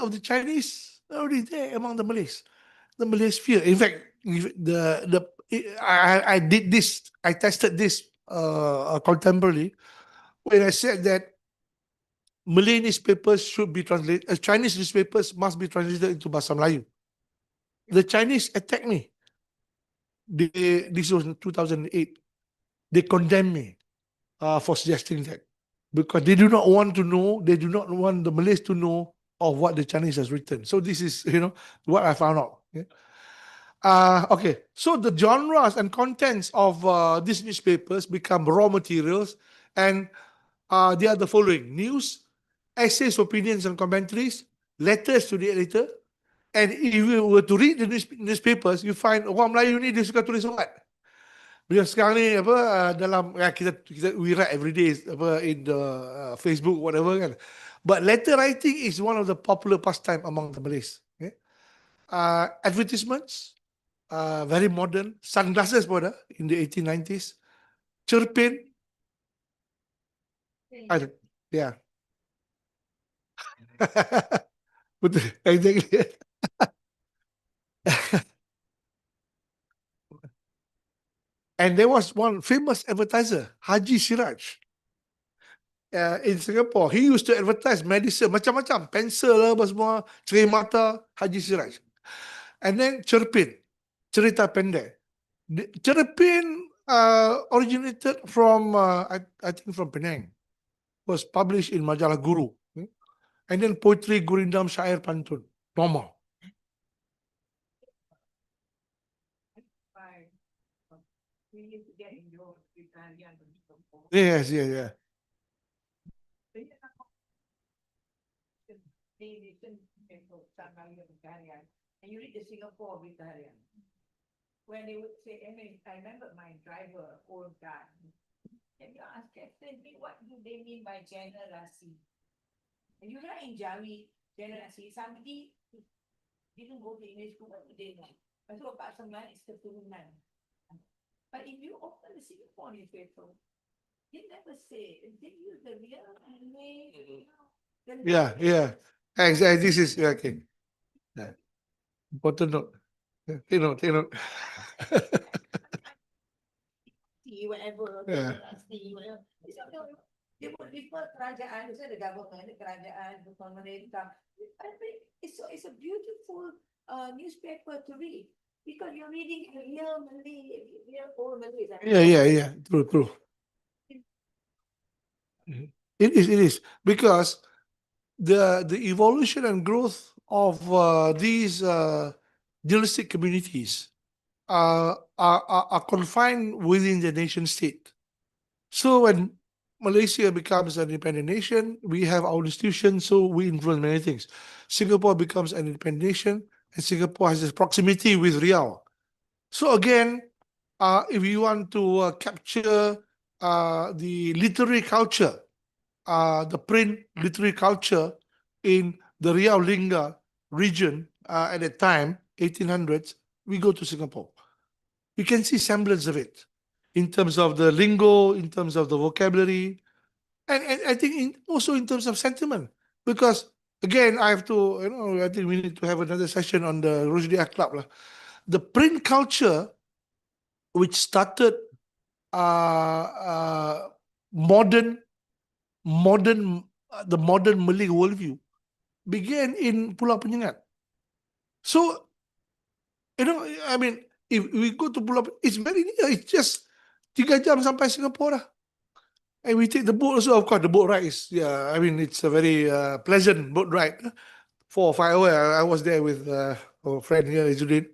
of the Chinese already there among the Malays. The Malay sphere. In fact, I did this. I tested this contemporarily when I said that Malay newspapers should be translated. Chinese newspapers must be translated into Bahasa Melayu. The Chinese attacked me. This was in 2008. They condemned me for suggesting that because they do not want to know. They do not want the Malays to know of what the Chinese has written. So this is, what I found out. Yeah. Okay, so the genres and contents of these newspapers become raw materials, and they are the following: news, essays, opinions, and commentaries, letters to the editor. And if you were to read the newspapers, you find orang Melayu ni dia suka tulis what? Bila sekarang ni dalam kita we write every day in the Facebook whatever kan. But letter writing is one of the popular pastime among the Malays. Okay? Advertisements, very modern. Sunglasses pun ada in the 1890s. Cerpen. Yeah. Betul. Exactly. And there was one famous advertiser, Haji Siraj. In Singapore, he used to advertise medicine, macam-macam, pencil lah, apa semua, cermin mata, Haji Siraj. And then cerpen, cerita pendek. Cerpen originated from, I think from Penang. Was published in Majalah Guru. And then poetry, gurindam, syair, pantun. Normal. We used to get in your Italian. Yes, yeah. And you read the Singapore Italian. When they would say, I remember my driver, old guy, and you ask, explain me what do they mean by generasi? And you write in Jawi, generasi, somebody didn't go to English school, what do they know? So about someone is keturunan. But if you open the Singapore newspaper, they never say, they use the real name. Yeah. Exactly. This is okay. Yeah. Important note. Take note. See whatever. Yeah. See whatever. They would refer kerajaan, the government, the kerajaan, the pemerintah. It's a beautiful newspaper to read because you're reading a real Malay, real old Malay. Yeah. True. It is because the evolution and growth of these journalistic communities are confined within the nation state. So when Malaysia becomes an independent nation, we have our institutions, so we influence many things. Singapore becomes an independent nation, and Singapore has this proximity with Riau. So again, if you want to capture the literary culture, the print literary culture in the Riau Lingga region at the time, 1800s, we go to Singapore. We can see semblance of it in terms of the lingo, in terms of the vocabulary, and I think also in terms of sentiment. Because again, I have to, I think we need to have another session on the Rojdia Club. The print culture, which started the modern Malay worldview, began in Pulau Penyengat. So, I mean, if we go to Pulau, it's very near. It's just 3 jam sampai Singapore dah. And we take the boat also, of course, the boat ride is, I mean, it's a very pleasant boat ride. 4 or 5 hours, I was there with our friend here, Izzuddin.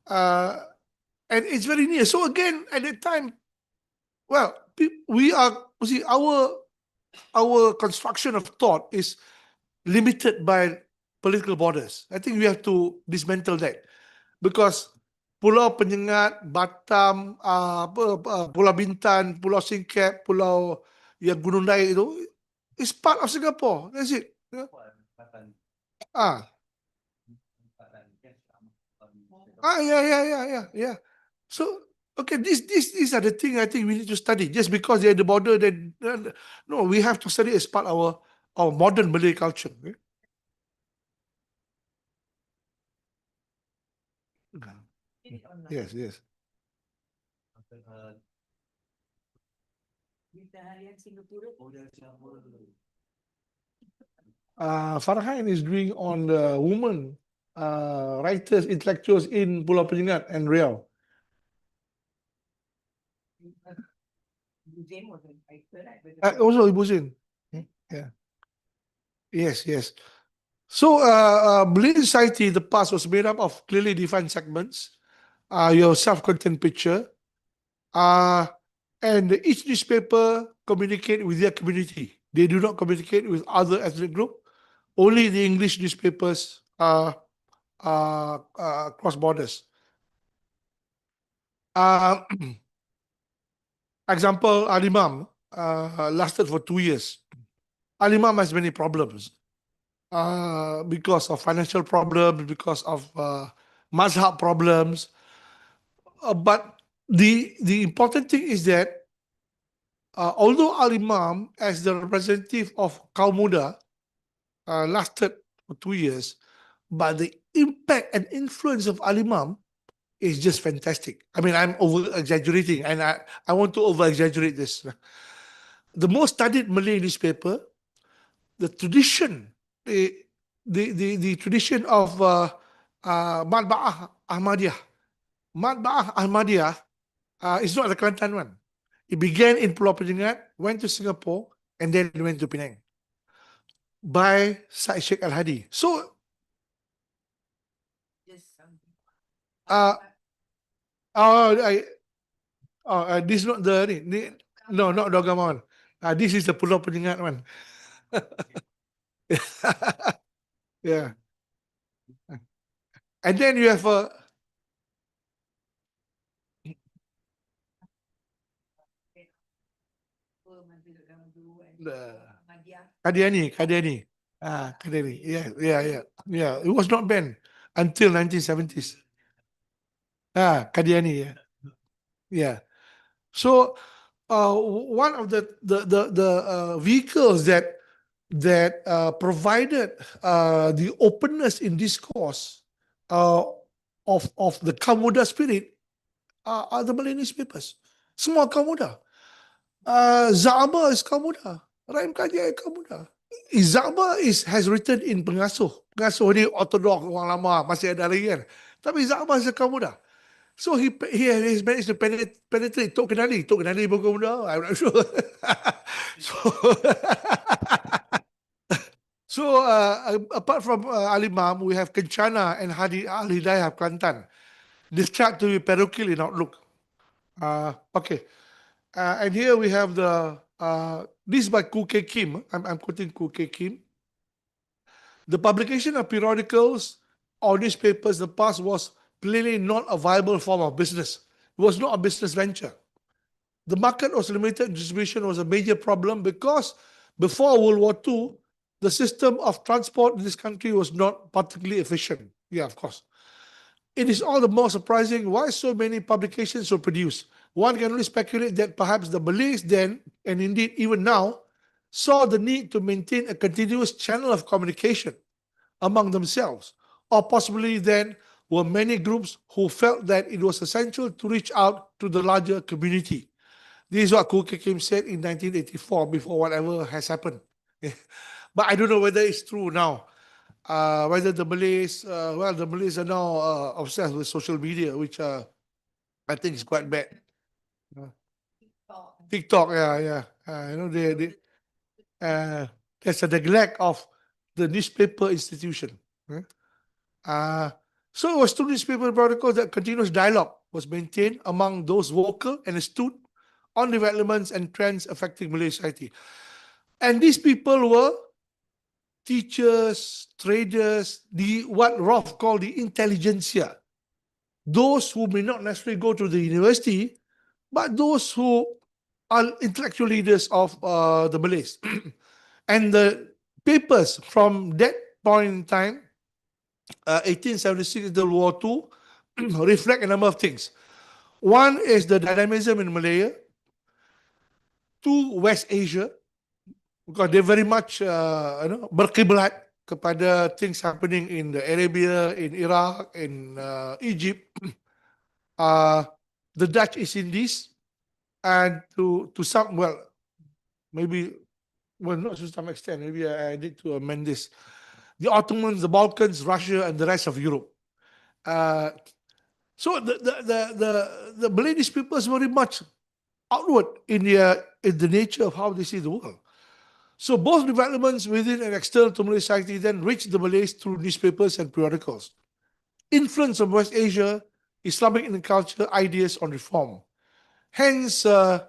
And it's very near. So again, at that time, well, our construction of thought is limited by political borders. I think we have to dismantle that. Because Pulau Penyengat, Batam, Pulau Bintan, Pulau Singkep, Pulau yang Gunung Daik itu is part of Singapore. That's it. Yeah. Yeah. So, okay, these are the things I think we need to study. Just because they're at the border, then no, we have to study as part of our modern Malay culture. Okay? Ini online. Yes, yes. Berita Harian Singapura. Oh, dari Singapura dulu. Farhan is doing on the women writers, intellectuals in Pulau Penyengat and Riau. Museum was a writer, right? But Also Ibu Zin. Yeah. Yes, yes. So, Malay society in the past was made up of clearly defined segments, your self-contained picture, and each newspaper communicate with their community. They do not communicate with other ethnic group. Only the English newspapers cross borders. Example, Al-Imam lasted for 2 years. Al-Imam has many problems because of financial problems, because of mazhab problems. But the important thing is that although Al-Imam, as the representative of kaum muda, lasted for 2 years, but the impact and influence of Al-Imam is just fantastic. I mean, I'm over exaggerating, and I want to over exaggerate this. The most studied Malay newspaper, the tradition, the tradition of Matba'ah Ahmadiyah. Matba'ah Ahmadiyah is not the Kelantan one. It began in Pulau Penyengat, went to Singapore, and then went to Penang by Syed Sheikh Al-Hadi. So, just uh, this is not no, not the agama one. This is the Pulau Penyengat one. Yeah. And then you have Qadiani. Qadiani. Yeah. It was not banned until 1970s. Qadiani. Yeah. So, one of the vehicles that provided the openness in discourse of the kaum muda spirit are the Malay newspapers. Semua kaum muda. Za'ama is kaum muda. Rahim Kadia is kaum muda. Za'ama has written in Pengasuh. Pengasuh ni ortodok, orang lama, masih ada lagi kan. Tapi Za'ama is a kaum muda. So he has managed to penetrate Tok Kenali. Tok Kenali pun kaum muda. I'm not sure. So, apart from Al-Imam, we have Kencana and Hadi Al-Hidayah of Kelantan. This chart to be parochial in outlook. Okay. And here we have this by Khoo Kay Kim. I'm quoting Khoo Kay Kim. The publication of periodicals or newspapers in the past was plainly not a viable form of business. It was not a business venture. The market was limited, distribution was a major problem because before World War II, the system of transport in this country was not particularly efficient. Yeah, of course. It is all the more surprising why so many publications were produced. One can only speculate that perhaps the Malays then, and indeed even now, saw the need to maintain a continuous channel of communication among themselves, or possibly then were many groups who felt that it was essential to reach out to the larger community. This is what Khoo Kay Kim said in 1984, before whatever has happened. But I don't know whether it's true now. Whether the Malays, the Malays are now obsessed with social media, which I think is quite bad. TikTok, yeah. There's a neglect of the newspaper institution. So it was through newspaper protocols that continuous dialogue was maintained among those vocal and astute on developments and trends affecting Malay society. And these people were teachers, traders, what Rolf called the intelligentsia. Those who may not necessarily go to the university, but those who are intellectual leaders of the Malays. And the papers from that point in time, 1876 until World War II, reflect a number of things. One is the dynamism in Malaya. Two, West Asia, because they very much berkiblat kepada things happening in the Arabia, in Iraq, in Egypt, the Dutch East Indies, and to some, well, maybe, well, not to some extent, maybe I need to amend this. The Ottomans, the Balkans, Russia, and the rest of Europe. So the Malay newspapers very much outward in the nature of how they see the world. So both developments within and external to Malay society then reached the Malays through newspapers and periodicals. Influence of West Asia, Islamic and culture, ideas on reform. Hence, the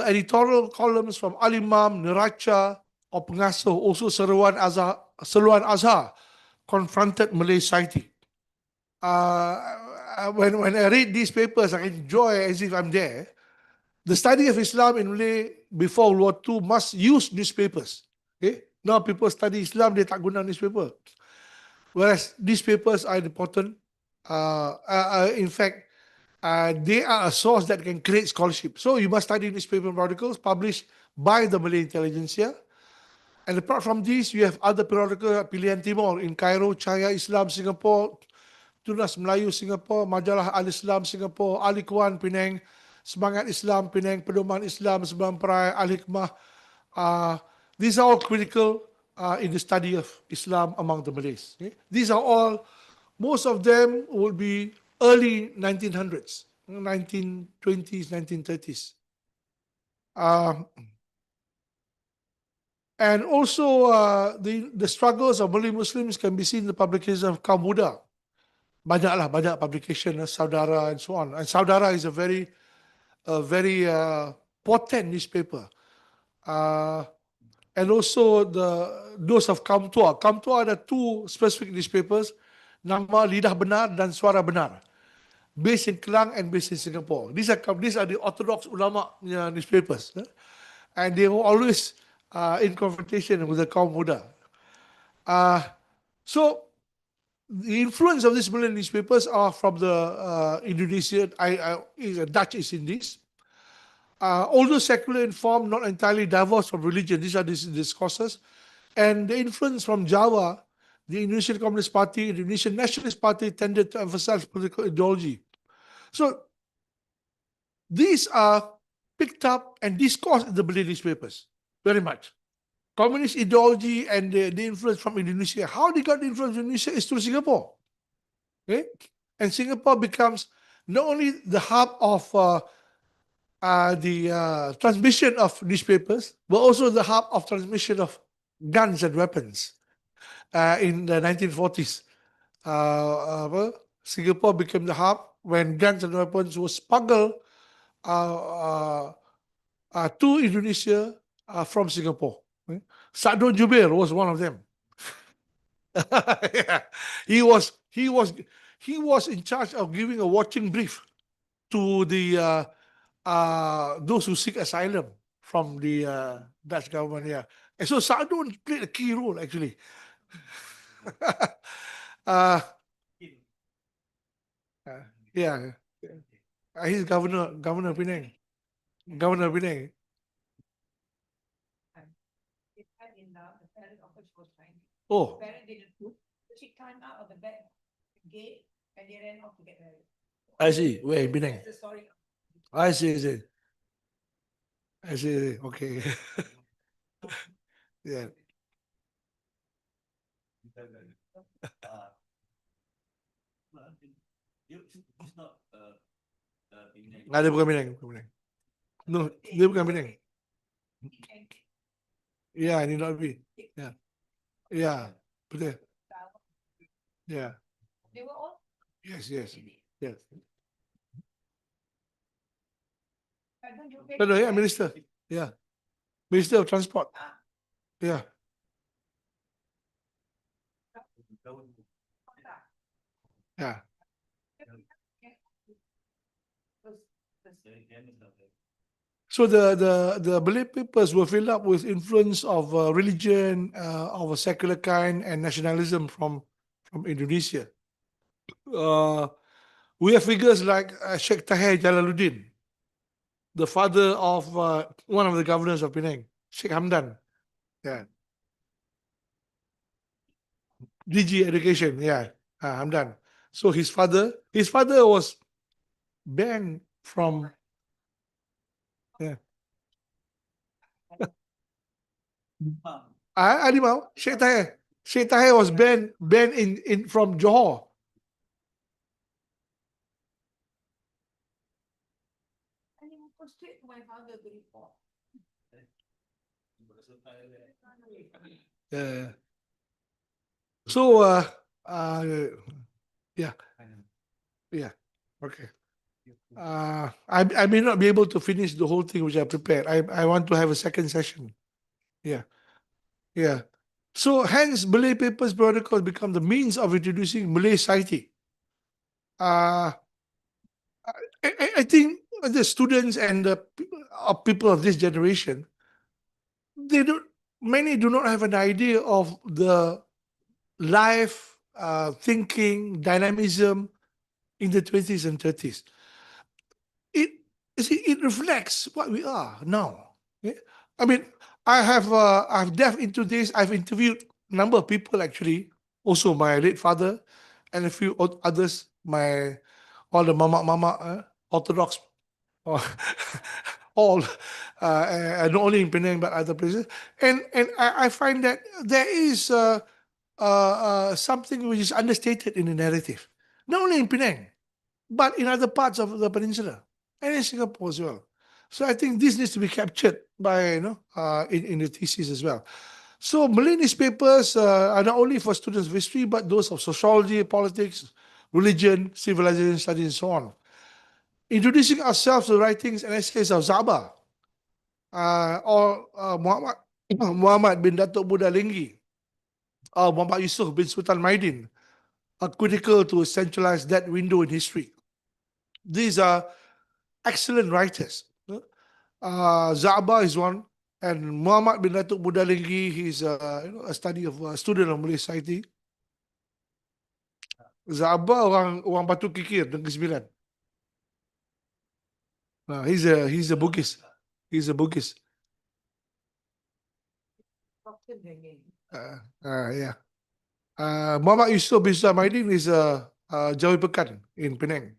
editorial columns from Al-Imam, Neraca, or Pengasuh, also Seruan Azhar, confronted Malay society. When I read these papers, I enjoy as if I'm there. The study of Islam in Malay before World War II must use newspapers. Okay? Now people study Islam, they tak guna newspaper. Whereas newspapers are important. In fact, they are a source that can create scholarship. So you must study newspaper periodicals published by the Malay intelligentsia. And apart from this, you have other periodicals, Pilihan Timur in Cairo, Cahaya Islam Singapore, Tunas Melayu Singapore, Majalah Al-Islam Singapore, Al-Ikhwan Penang, Semangat Islam Penang, Pedoman Islam Sembilan Perai, Al-Hikmah. These are all critical in the study of Islam among the Malays. Okay? These are all, most of them will be early 1900s, 1920s, 1930s. And also the struggles of Malay Muslims can be seen in the publications of Kaum Muda. Banyak publication, Saudara and so on. And Saudara is a very potent newspaper. And also those of Kaum Tua. Kaum Tua ada two specific newspapers, nama Lidah Benar dan Suara Benar, based in Kelang and based in Singapore. These are the orthodox ulama newspapers. And they were always in confrontation with the Kaum Muda. So the influence of these Malay newspapers are from the Indonesian, Dutch East Indies. Although secular in form, not entirely divorced from religion, these are discourses. And the influence from Java, the Indonesian Communist Party, the Indonesian Nationalist Party tended to emphasize political ideology. So these are picked up and discussed in the Malay newspapers very much. Communist ideology and the influence from Indonesia. How they got the influence from Indonesia is through Singapore. Okay? And Singapore becomes not only the hub of the transmission of newspapers, but also the hub of transmission of guns and weapons. In the 1940s, Singapore became the hub when guns and weapons were smuggled to Indonesia from Singapore. Sadun Jubair was one of them. Yeah. He was in charge of giving a watching brief to the those who seek asylum from the Dutch government. Yeah, and so Sadun played a key role actually. Yeah, he's governor of Penang. Governor of Penang. Oh, Parent didn't put. She climbed out of the back gate and they ran off to get married. I see. Where in Penang? That's the story. I see. Okay. Yeah. It's not Penang. Dia bukan Penang. No, dia bukan Penang. Yeah, it need not be. Yeah. Betul. Yeah. They were all. Yes. Sadun Jubair. No, yeah, Minister. Yeah. Minister of Transport. Yeah. Yeah. So the Malay papers were filled up with influence of religion, of a secular kind, and nationalism from Indonesia. We have figures like Sheikh Tahir Jalaluddin, the father of one of the governors of Penang, Sheikh Hamdan. Yeah. DG Education, yeah. I'm done. So his father was banned from, yeah. Alimau, Sheikh Tahir was banned in from Johor. And he would go straight to my father to report. Yeah. So yeah. Yeah. Okay. I may not be able to finish the whole thing which I prepared. I want to have a second session. Yeah. Yeah. So hence Malay Papers Protocols become the means of introducing Malay society. Uh I think the students and the people of this generation, many do not have an idea of the life, thinking, dynamism in the 20s and 30s. It, you see, it reflects what we are now. Yeah? I mean, I've delved into this. I've interviewed a number of people actually, also my late father, and a few others, all the mama, Orthodox, uh, all, not only in Penang but other places. And I find that there is something which is understated in the narrative, not only in Penang but in other parts of the peninsula and in Singapore as well. So I think this needs to be captured by in the thesis as well. So Malay newspapers are not only for students of history but those of sociology, politics, religion, civilization studies, and so on. Introducing ourselves to the writings and essays of Zaba or Muhammad bin Datuk Buddha Linggi or Muhammad Yusuf bin Sultan Maidin are critical to centralize that window in history. These are excellent writers. Zaba is one, and Muhammad bin Datuk Buddha Linggi, he's a student of Malay society. Zaba orang Batu Kikir, Negeri Sembilan. He's a Bugis. He's a Bugis. Yeah. Muhammad Yusuf bin Sultan Maidin is a Jawi Pekan in Penang.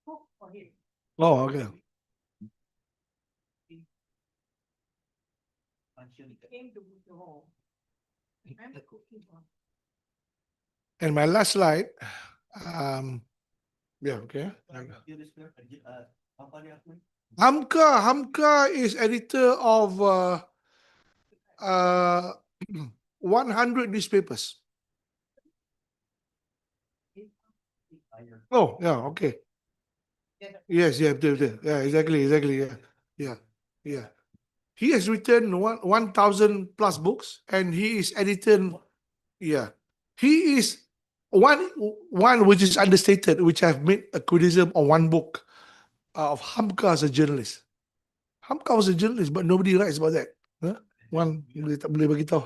Cook for him. Oh, okay. Came to Johor. I'm the cooking one. And my last slide, yeah, okay. Hamka is editor of 100 newspapers. Oh, yeah, okay. Yes, yeah, exactly, yeah. He has written 1,000 plus books, and he is edited. Yeah, he is one which is understated, which I've made a criticism on one book of Hamka as a journalist. Hamka was a journalist, but nobody writes about that. Huh? One tak boleh bagi tahu.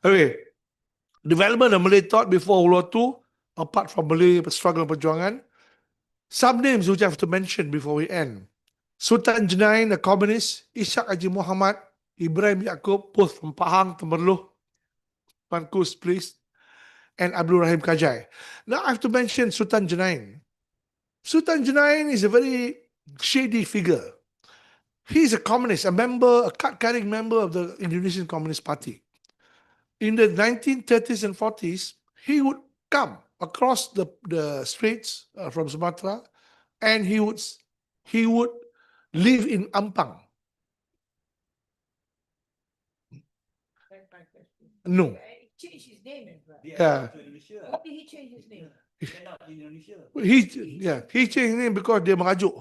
Okay, development of Malay thought before World War II, apart from Malay struggle and perjuangan. Some names which I have to mention before we end. Sultan Junaid, a communist, Ishak Haji Muhammad, Ibrahim Yaakob, both from Pahang, Temerloh, Pankus, please, and Abdul Rahim Kajai. Now I have to mention Sultan Junaid. Sultan Junaid is a very shady figure. He is a communist, a card-carrying member of the Indonesian Communist Party. In the 1930s and 40s, he would come across the straits from Sumatra, and he would live in Ampang. That's my question. No. He changed his name as well. Yeah. Why did he change his name? He changed his name because dia merajuk.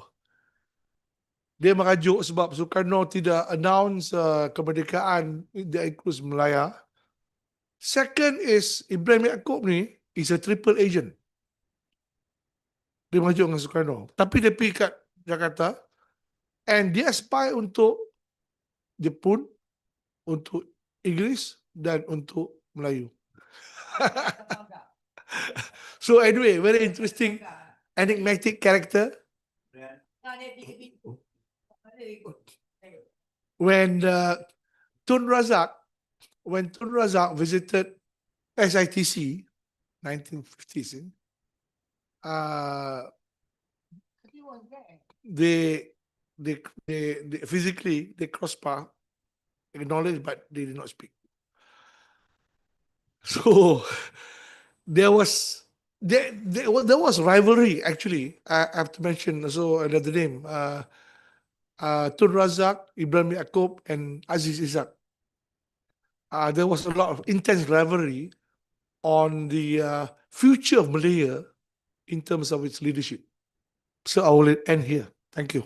Dia merajuk sebab Sukarno tidak announce kemerdekaan that includes Melaya. Second is Ibrahim Yaakob ni is a triple agent. Dia merajuk dengan Sukarno. Tapi dia pergi kat Jakarta and dia spy untuk Jepun, untuk Inggeris dan untuk Melayu. So anyway, very interesting, enigmatic character. when Tun Razak, visited SITC, 1950s, He was there. they physically they crossed path, acknowledged, but they did not speak. So there was rivalry actually. I have to mention also another name. Tun Razak, Ibrahim Yaakob, and Aziz Ishak. There was a lot of intense rivalry on the future of Malaya in terms of its leadership. So I will end here. Thank you.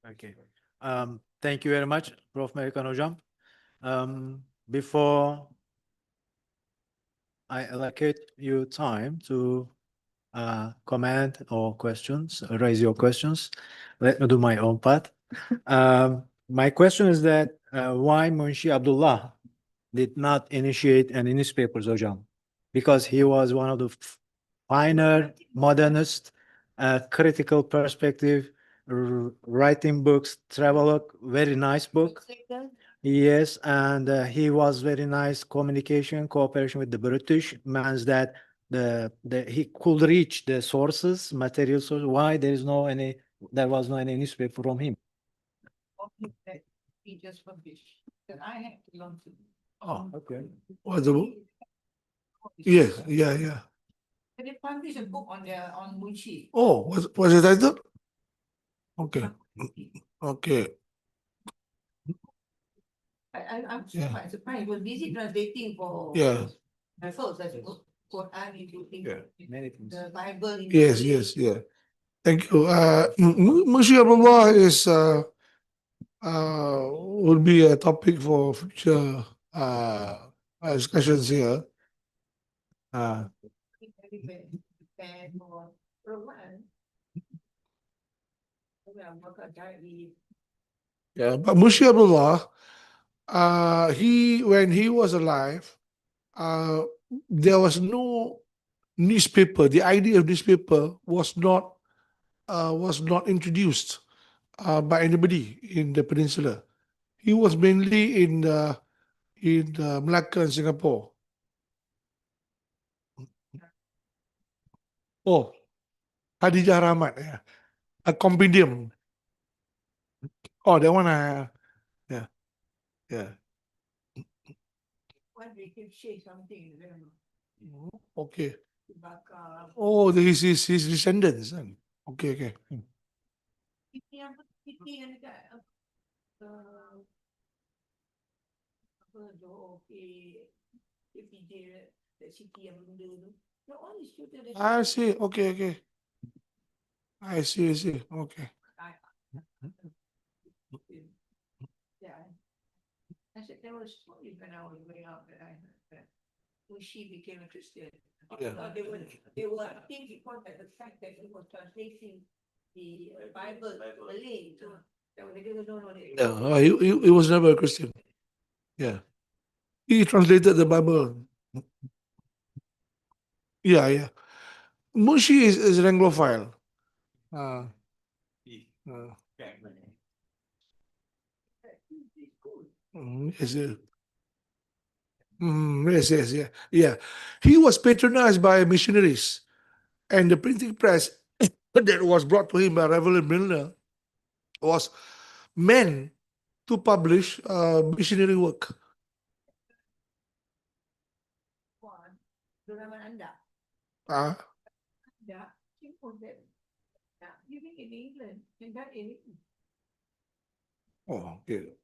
Okay. Thank you very much, Prof. American Hocam. Before I allocate you time to comment or questions, raise your questions, let me do my own part. My question is that why Munshi Abdullah did not initiate any newspapers, Hocam? Because he was one of the pioneer, modernist, critical perspective, writing books, travelogue, very nice book. Yes, and he was very nice communication, cooperation with the British means that he could reach the sources, material source. Why there was no any newspaper from him? He just published. That I had to learn to. Oh, Okay. what's the book? Yes, yeah. But they published a book on Munshi. Oh, what's the title? Okay, okay. I'm Yeah. quite surprised. He was busy translating for. Yeah. Raffles, I suppose. Quran into Yeah. Many things. the Bible. into Yes, Malay. yeah. Thank you. Mushi Abdullah is would be a topic for future discussions here. Very prepared for one. We are working directly. Yeah, but Mushi Abdullah, when he was alive, there was no newspaper. The idea of newspaper was not introduced by anybody in the peninsula. He was mainly in Malacca and Singapore. Oh, Khadijah Rahmat, yeah. A compendium. Oh, that one, yeah. What they can say something, you know, Okay. Bakar. Oh, his descendants. Okay. Kita yang dekat apa Johor PJ that city yang benda tu. The only shooter that. I see. Okay, okay. I see, I see. Okay. Yeah. I said, there was stories when I was growing up that I heard that when she became a Christian. Yeah. They were, I think because of the fact that he was translating the Bible to Malay, so they didn't know what it. Yeah, he was never a Christian. Yeah. He translated the Bible. Yeah, yeah. Munshi is an Anglophile. Uh, uh, yes, yes. Yes, yes, yeah, yeah. He was patronized by missionaries, and the printing press that was brought to him by Reverend Milner was meant to publish missionary work. One, Doraemon Anda. Uh, Anda, he was that, living in England, and that in oh, okay.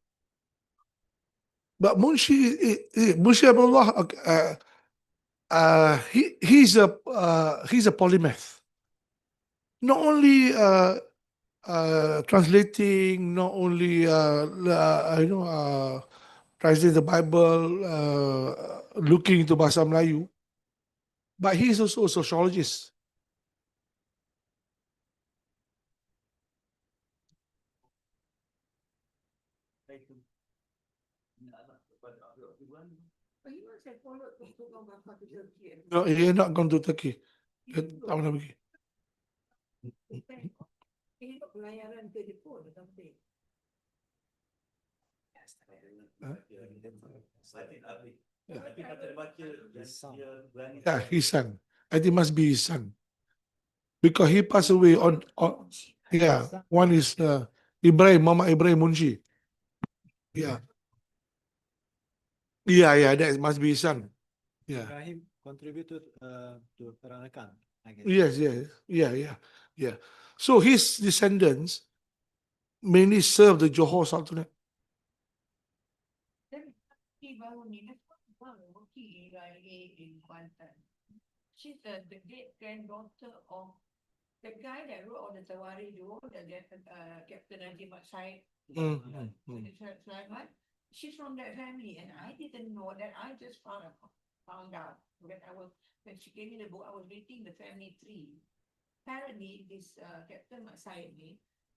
But Munshi Abdullah, he's a polymath. Not only translating, not only translating the Bible, looking into Bahasa Melayu, but he's also a sociologist. but he must have followed the program of Turkey. No, he had not gone to Turkey. Dia tak pernah pergi. He got pelayaran ke Jepun or something. Yeah, his son. I think must be his son. Because he passed away on yeah, one is Ibrahim, Mama Ibrahim Munshi. Yeah. Yeah, yeah, that must be his son. Yeah. Ibrahim contributed to Peranakan, I guess. Yes, yes, yeah, yeah, yeah. So his descendants mainly served the Johor Sultanate. Then he baru ni, that's what working in Kuantan. She's the great granddaughter of the guy that wrote on the Tawari Joe, the Captain Najib Said. Sulaiman. She's from that family, and I didn't know that. I just found out when she gave me the book. I was reading the family tree. Apparently, this Captain Said,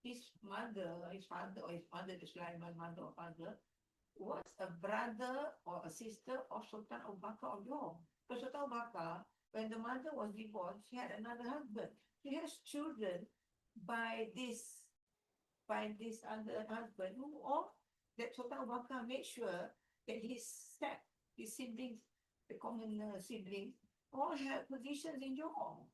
his mother, his father, or his mother, the Sulaiman mother or father, was a brother or a sister of Sultan Abu Bakar of Johor. So Sultan Abu Bakar, when the mother was divorced, she had another husband. She has children by this other husband who all that Sultan Abu Bakar made sure that his siblings, the common siblings, all have positions in Johor.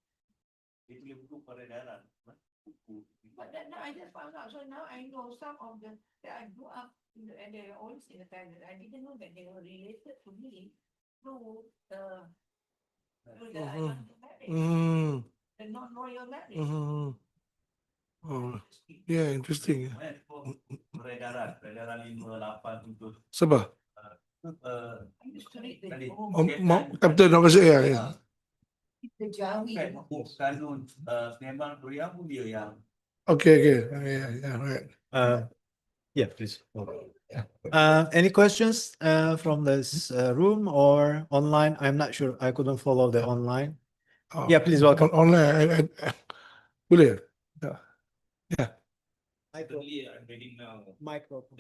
But then now I just found out. So now I know some of them that I grew up in and they were always in the family. I didn't know that they were related to me through the the non-royal marriage. Oh, yeah, interesting. Peredaran 58 untuk Sabah. I used to read the Captain Officer, yeah, yeah. the Jawi. kanun memang Korea pun dia yang Okay, okay, yeah, yeah, right. Yeah, please. Any questions from this room or online? I'm not sure. I couldn't follow the online. Oh, Yeah, please welcome. Online, boleh. Yeah. Yeah. Recently, I'm reading now Microphone.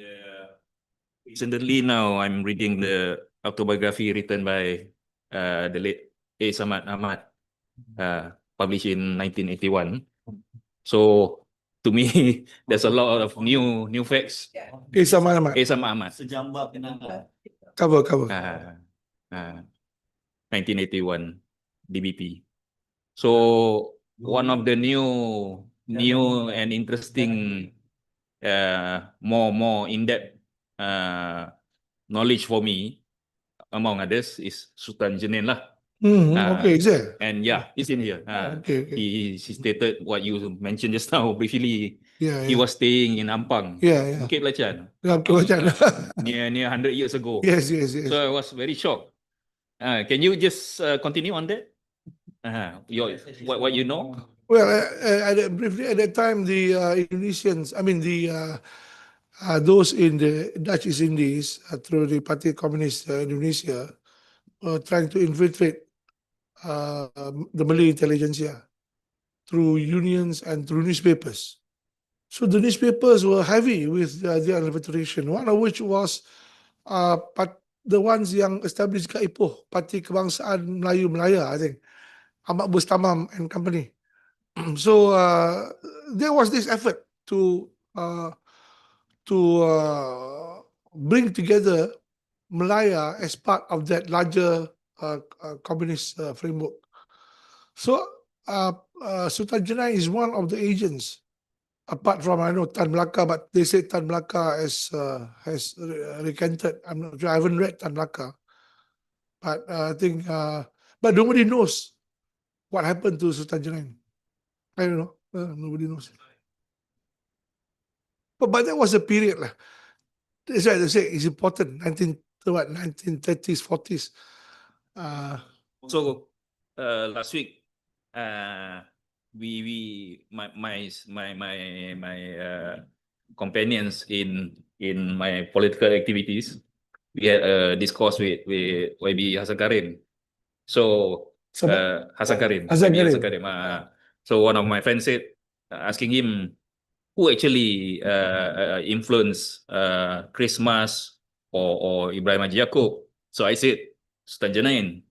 recently now I'm reading the autobiography written by the late A. Samad Ahmad, published in 1981. So to me, there's a lot of new facts. Sama nama. A. Samad Ahmad. Sejambak kenangan. Cover. 1981 DBP. So one of the new and interesting more in-depth knowledge for me, among others, is Sultan Jenin lah. Okay, is there? And yeah, it's in here. Okay. He stated what you mentioned just now briefly. Yeah, He yeah. was staying in Ampang, Yeah. Bukit Belacan, Yeah, Bukit Belacan. near 100 years ago. Yes. So I was very shocked. Can you just continue on that? What you know? Well, briefly at that time, the Indonesians, I mean those in the Dutch East Indies through the Party Communist Indonesia were trying to infiltrate the Malay intelligentsia through unions and through newspapers. So the newspapers were heavy with their reputation. One of which was the ones yang established kat Ipoh, Parti Kebangsaan Melayu Melaya, I think, Ahmad Bustamam and company. So there was this effort to bring together Malaya as part of that larger communist framework. So Sultan Jenai is one of the agents, apart from, I know, Tan Melaka, but they say Tan Melaka has recanted. I'm not sure. I haven't read Tan Melaka, but I think, but nobody knows what happened to Sultan Jenai. I don't know. Nobody knows. But that was a period lah. That's why they say it's important. 1930s, 40s. So last week, my companions in my political activities, we had a discourse with YB Hasan Karim. So Hasan Karim. Hasan YB Karim. So one of my friends said, asking him who actually influenced Christmas or Ibrahim Haji Yaakob. So I said Sultan Jenain.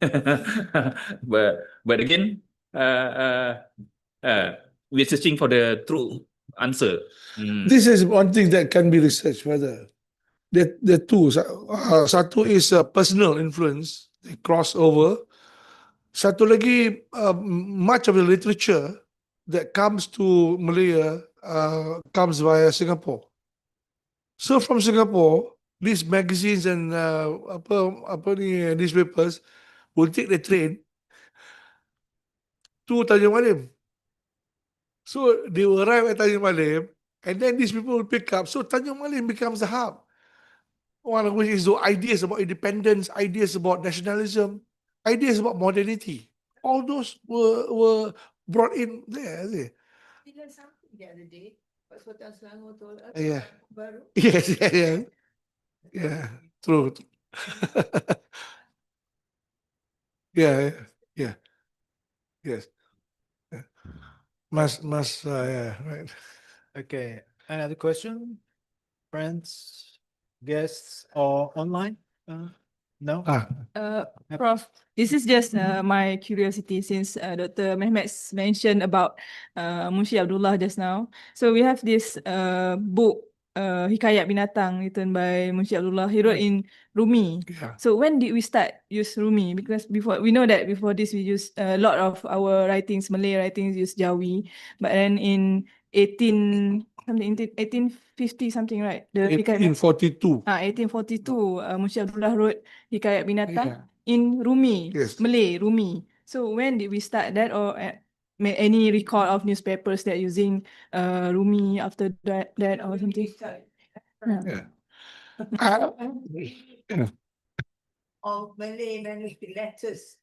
but again, we're searching for the true answer. This is one thing that can be researched further. The two, satu is personal influence, they cross over. Satu lagi, much of the literature that comes to Malaya comes via Singapore. So from Singapore, these magazines and newspapers will take the train to Tanjung Malim. So they will arrive at Tanjung Malim, and then these people will pick up. So Tanjung Malim becomes the hub. One of which is the ideas about independence, ideas about nationalism, ideas about modernity. All those were brought in there. We learned something the other day. What Sultan Selangor told us. Yeah. Baru. Yes, yeah. True. yeah. Yes. Yeah. Yeah, right. Okay, another question? Friends, guests, or online? No? Prof, this is just my curiosity since Dr. Mehmet mentioned about Munshi Abdullah just now. So we have this book, Hikayat Binatang, written by Munshi Abdullah. He wrote in Rumi. Yeah. So when did we start use Rumi? Because before we know that before this we use a lot of our writings, Malay writings use Jawi, but then in 1850 something, right? The Hikayat 1842. 1842, Munshi Abdullah wrote Hikayat Binatang Yeah. in Rumi, Yes. Malay, Rumi. So when did we start that, or any record of newspapers that using Rumi after that or something? Yeah. Of Malay manuscript letters.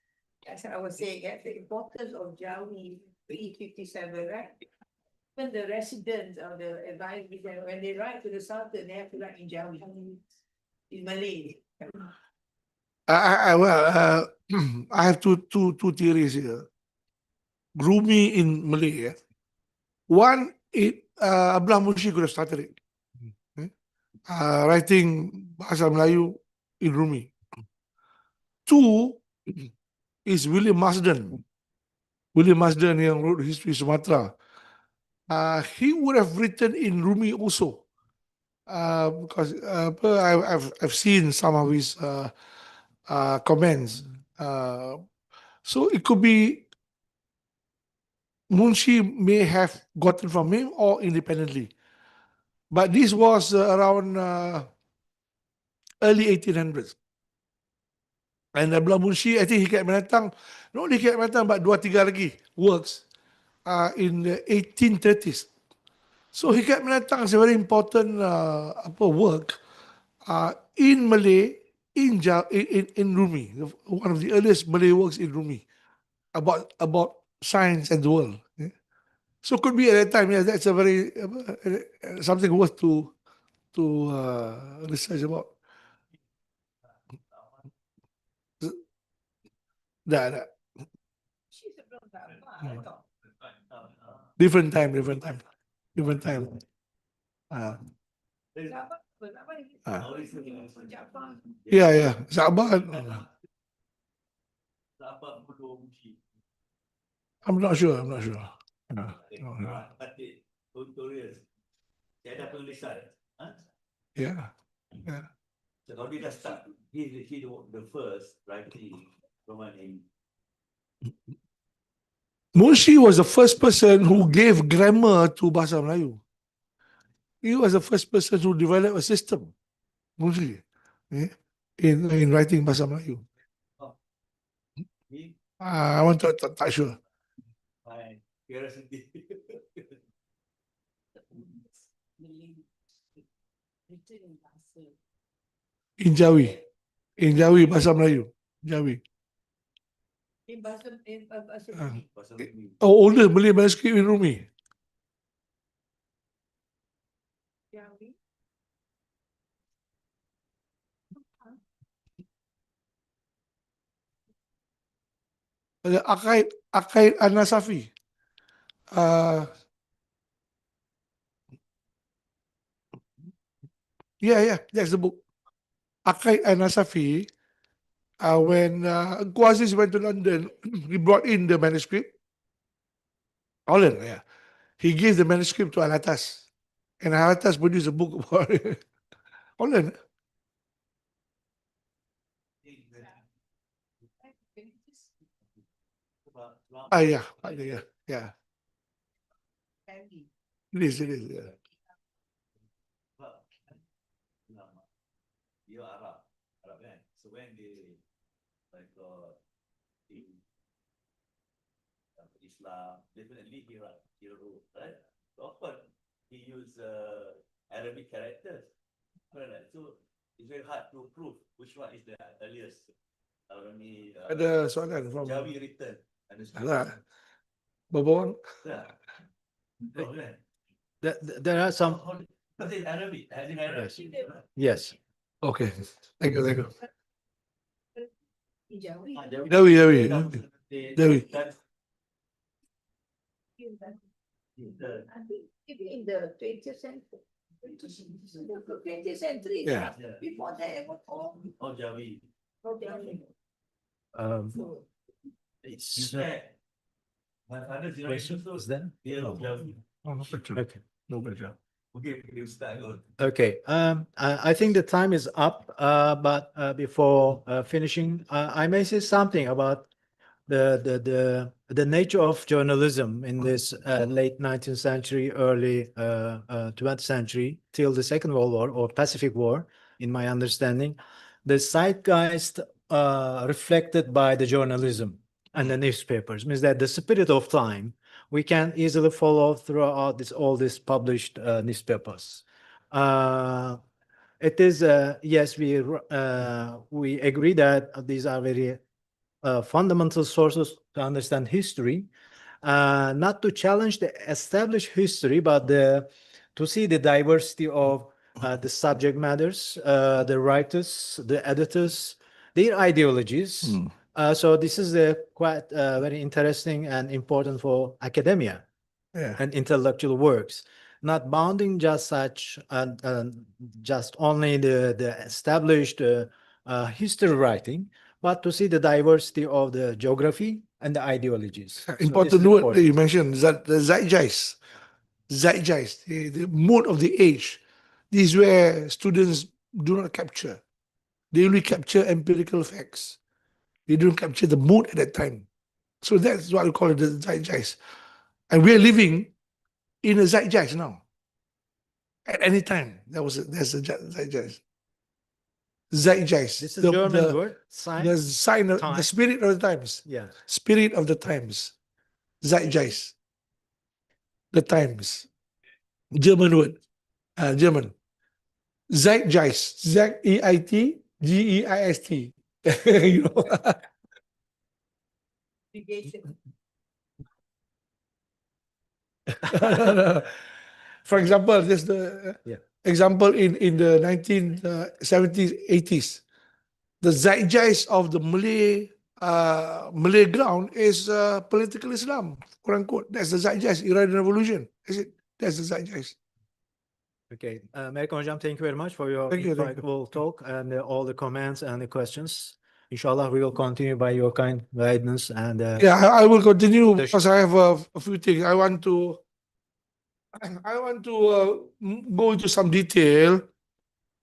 That's what I was saying. The importance of Jawi pre-57, right? Even the residents of the advisory, when they write to the Sultan, they have to write in Jawi, in Malay. I have two theories here. Rumi in Malay. One, Abdullah Munshi could have started it. Writing Bahasa Melayu in Rumi. Two is William Marsden. William Marsden yang wrote History Sumatra. He would have written in Rumi also. Because I've seen some of his comments. So it could be Munshi may have gotten from him or independently. But this was around early 1800s. And Abdullah Munshi, I think Hikayat Binatang, not Hikayat Binatang, but 2-3 lagi works in the 1830s. So Hikayat Binatang is a very important work in Malay, in Rumi, one of the earliest Malay works in Rumi. about science and the world. Yeah. So could be at that time, yeah, that's a very something worth to research about. That different time. Yeah. Sabah. I'm not sure. No. Tutorials. Saya ada penulisan. Yeah. So kalau dia dah start, he the first writing roman in Munshi was the first person who gave grammar to Bahasa Melayu. He was the first person who developed a system, Munshi, in writing Bahasa Melayu. he I want to tak sure. my curiosity. In Jawi, Bahasa Melayu, Jawi. In bahasa Bahasa Melayu. Older Malay manuscript in Rumi. Jawi. The Aqaid An-Nasafi. Yeah, that's the book. Aqaid An-Nasafi. When Quasis went to London, he brought in the manuscript. Holland, yeah. He gave the manuscript to Al-Atas. And Al-Atas produced a book about it. Holland. Yeah. It is, yeah. Dia Arab kan. So when they like in Islam, definitely he wrote, right? So of course he used Arabic characters. Right? So it's very hard to prove which one is the earliest. Ada soalan from Jawi written. Alah. Babawang. Yeah. No, kan? There are some, Because it's Arabic. As in Arabic. yes. Okay. Thank you. in Jawi. Jawi. I think even in the 20th century. 20th century. Yeah. Before that, it was all Jawi. Jawi. It's, My father's is that? Dia Jawi. Okay. No better. Okay, you start. Okay, I think the time is up, but before finishing, I may say something about the nature of journalism in this late 19th century, early 20th century, till the Second World War or Pacific War, in my understanding. The zeitgeist reflected by the journalism and the newspapers means that the spirit of time we can easily follow throughout all these published newspapers. It is yes, we agree that these are very fundamental sources to understand history, not to challenge the established history, but to see the diversity of the subject matters, the writers, the editors, their ideologies. So this is quite very interesting and important for academia and intellectual works, not bounding just such just only the established history writing, but to see the diversity of the geography and the ideologies. So this Important is word that you mentioned, the zeitgeist. The mood of the age. This is where students do not capture. They only capture empirical facts. They don't capture the mood at that time. So that's what we call it the zeitgeist. And we're living in a zeitgeist now. At any time, there's a zeitgeist. Zeitgeist. This is a German word. The sign of the time. spirit of the times. Yeah. Spirit of the times. Zeitgeist. The times. German word. German. Zeitgeist. Zeitgeist. You know. Obligation. For example, there's the Yeah. example in the 1970s, 80s. The zeitgeist of the Malay ground is political Islam, quote unquote. That's the zeitgeist, Iranian Revolution. Is it? That's the zeitgeist. Okay, American Hocam, thank you very much for your Thank you, thank you. insightful talk and all the comments and the questions. Inshallah, we will continue by your kind guidance and Yeah, I will continue The- because I have a few things. I want to go into some detail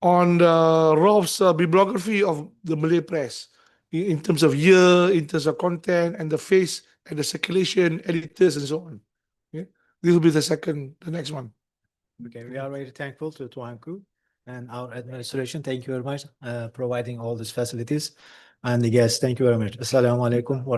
on Rolf's bibliography of the Malay press in terms of year, in terms of content, and the face and the circulation, editors, and so on. Okay? This will be the next one. okay, we are very thankful to Tuanku and our administration. Thank you very much providing all these facilities. And the guests, thank you very much. Assalamu alaikum wa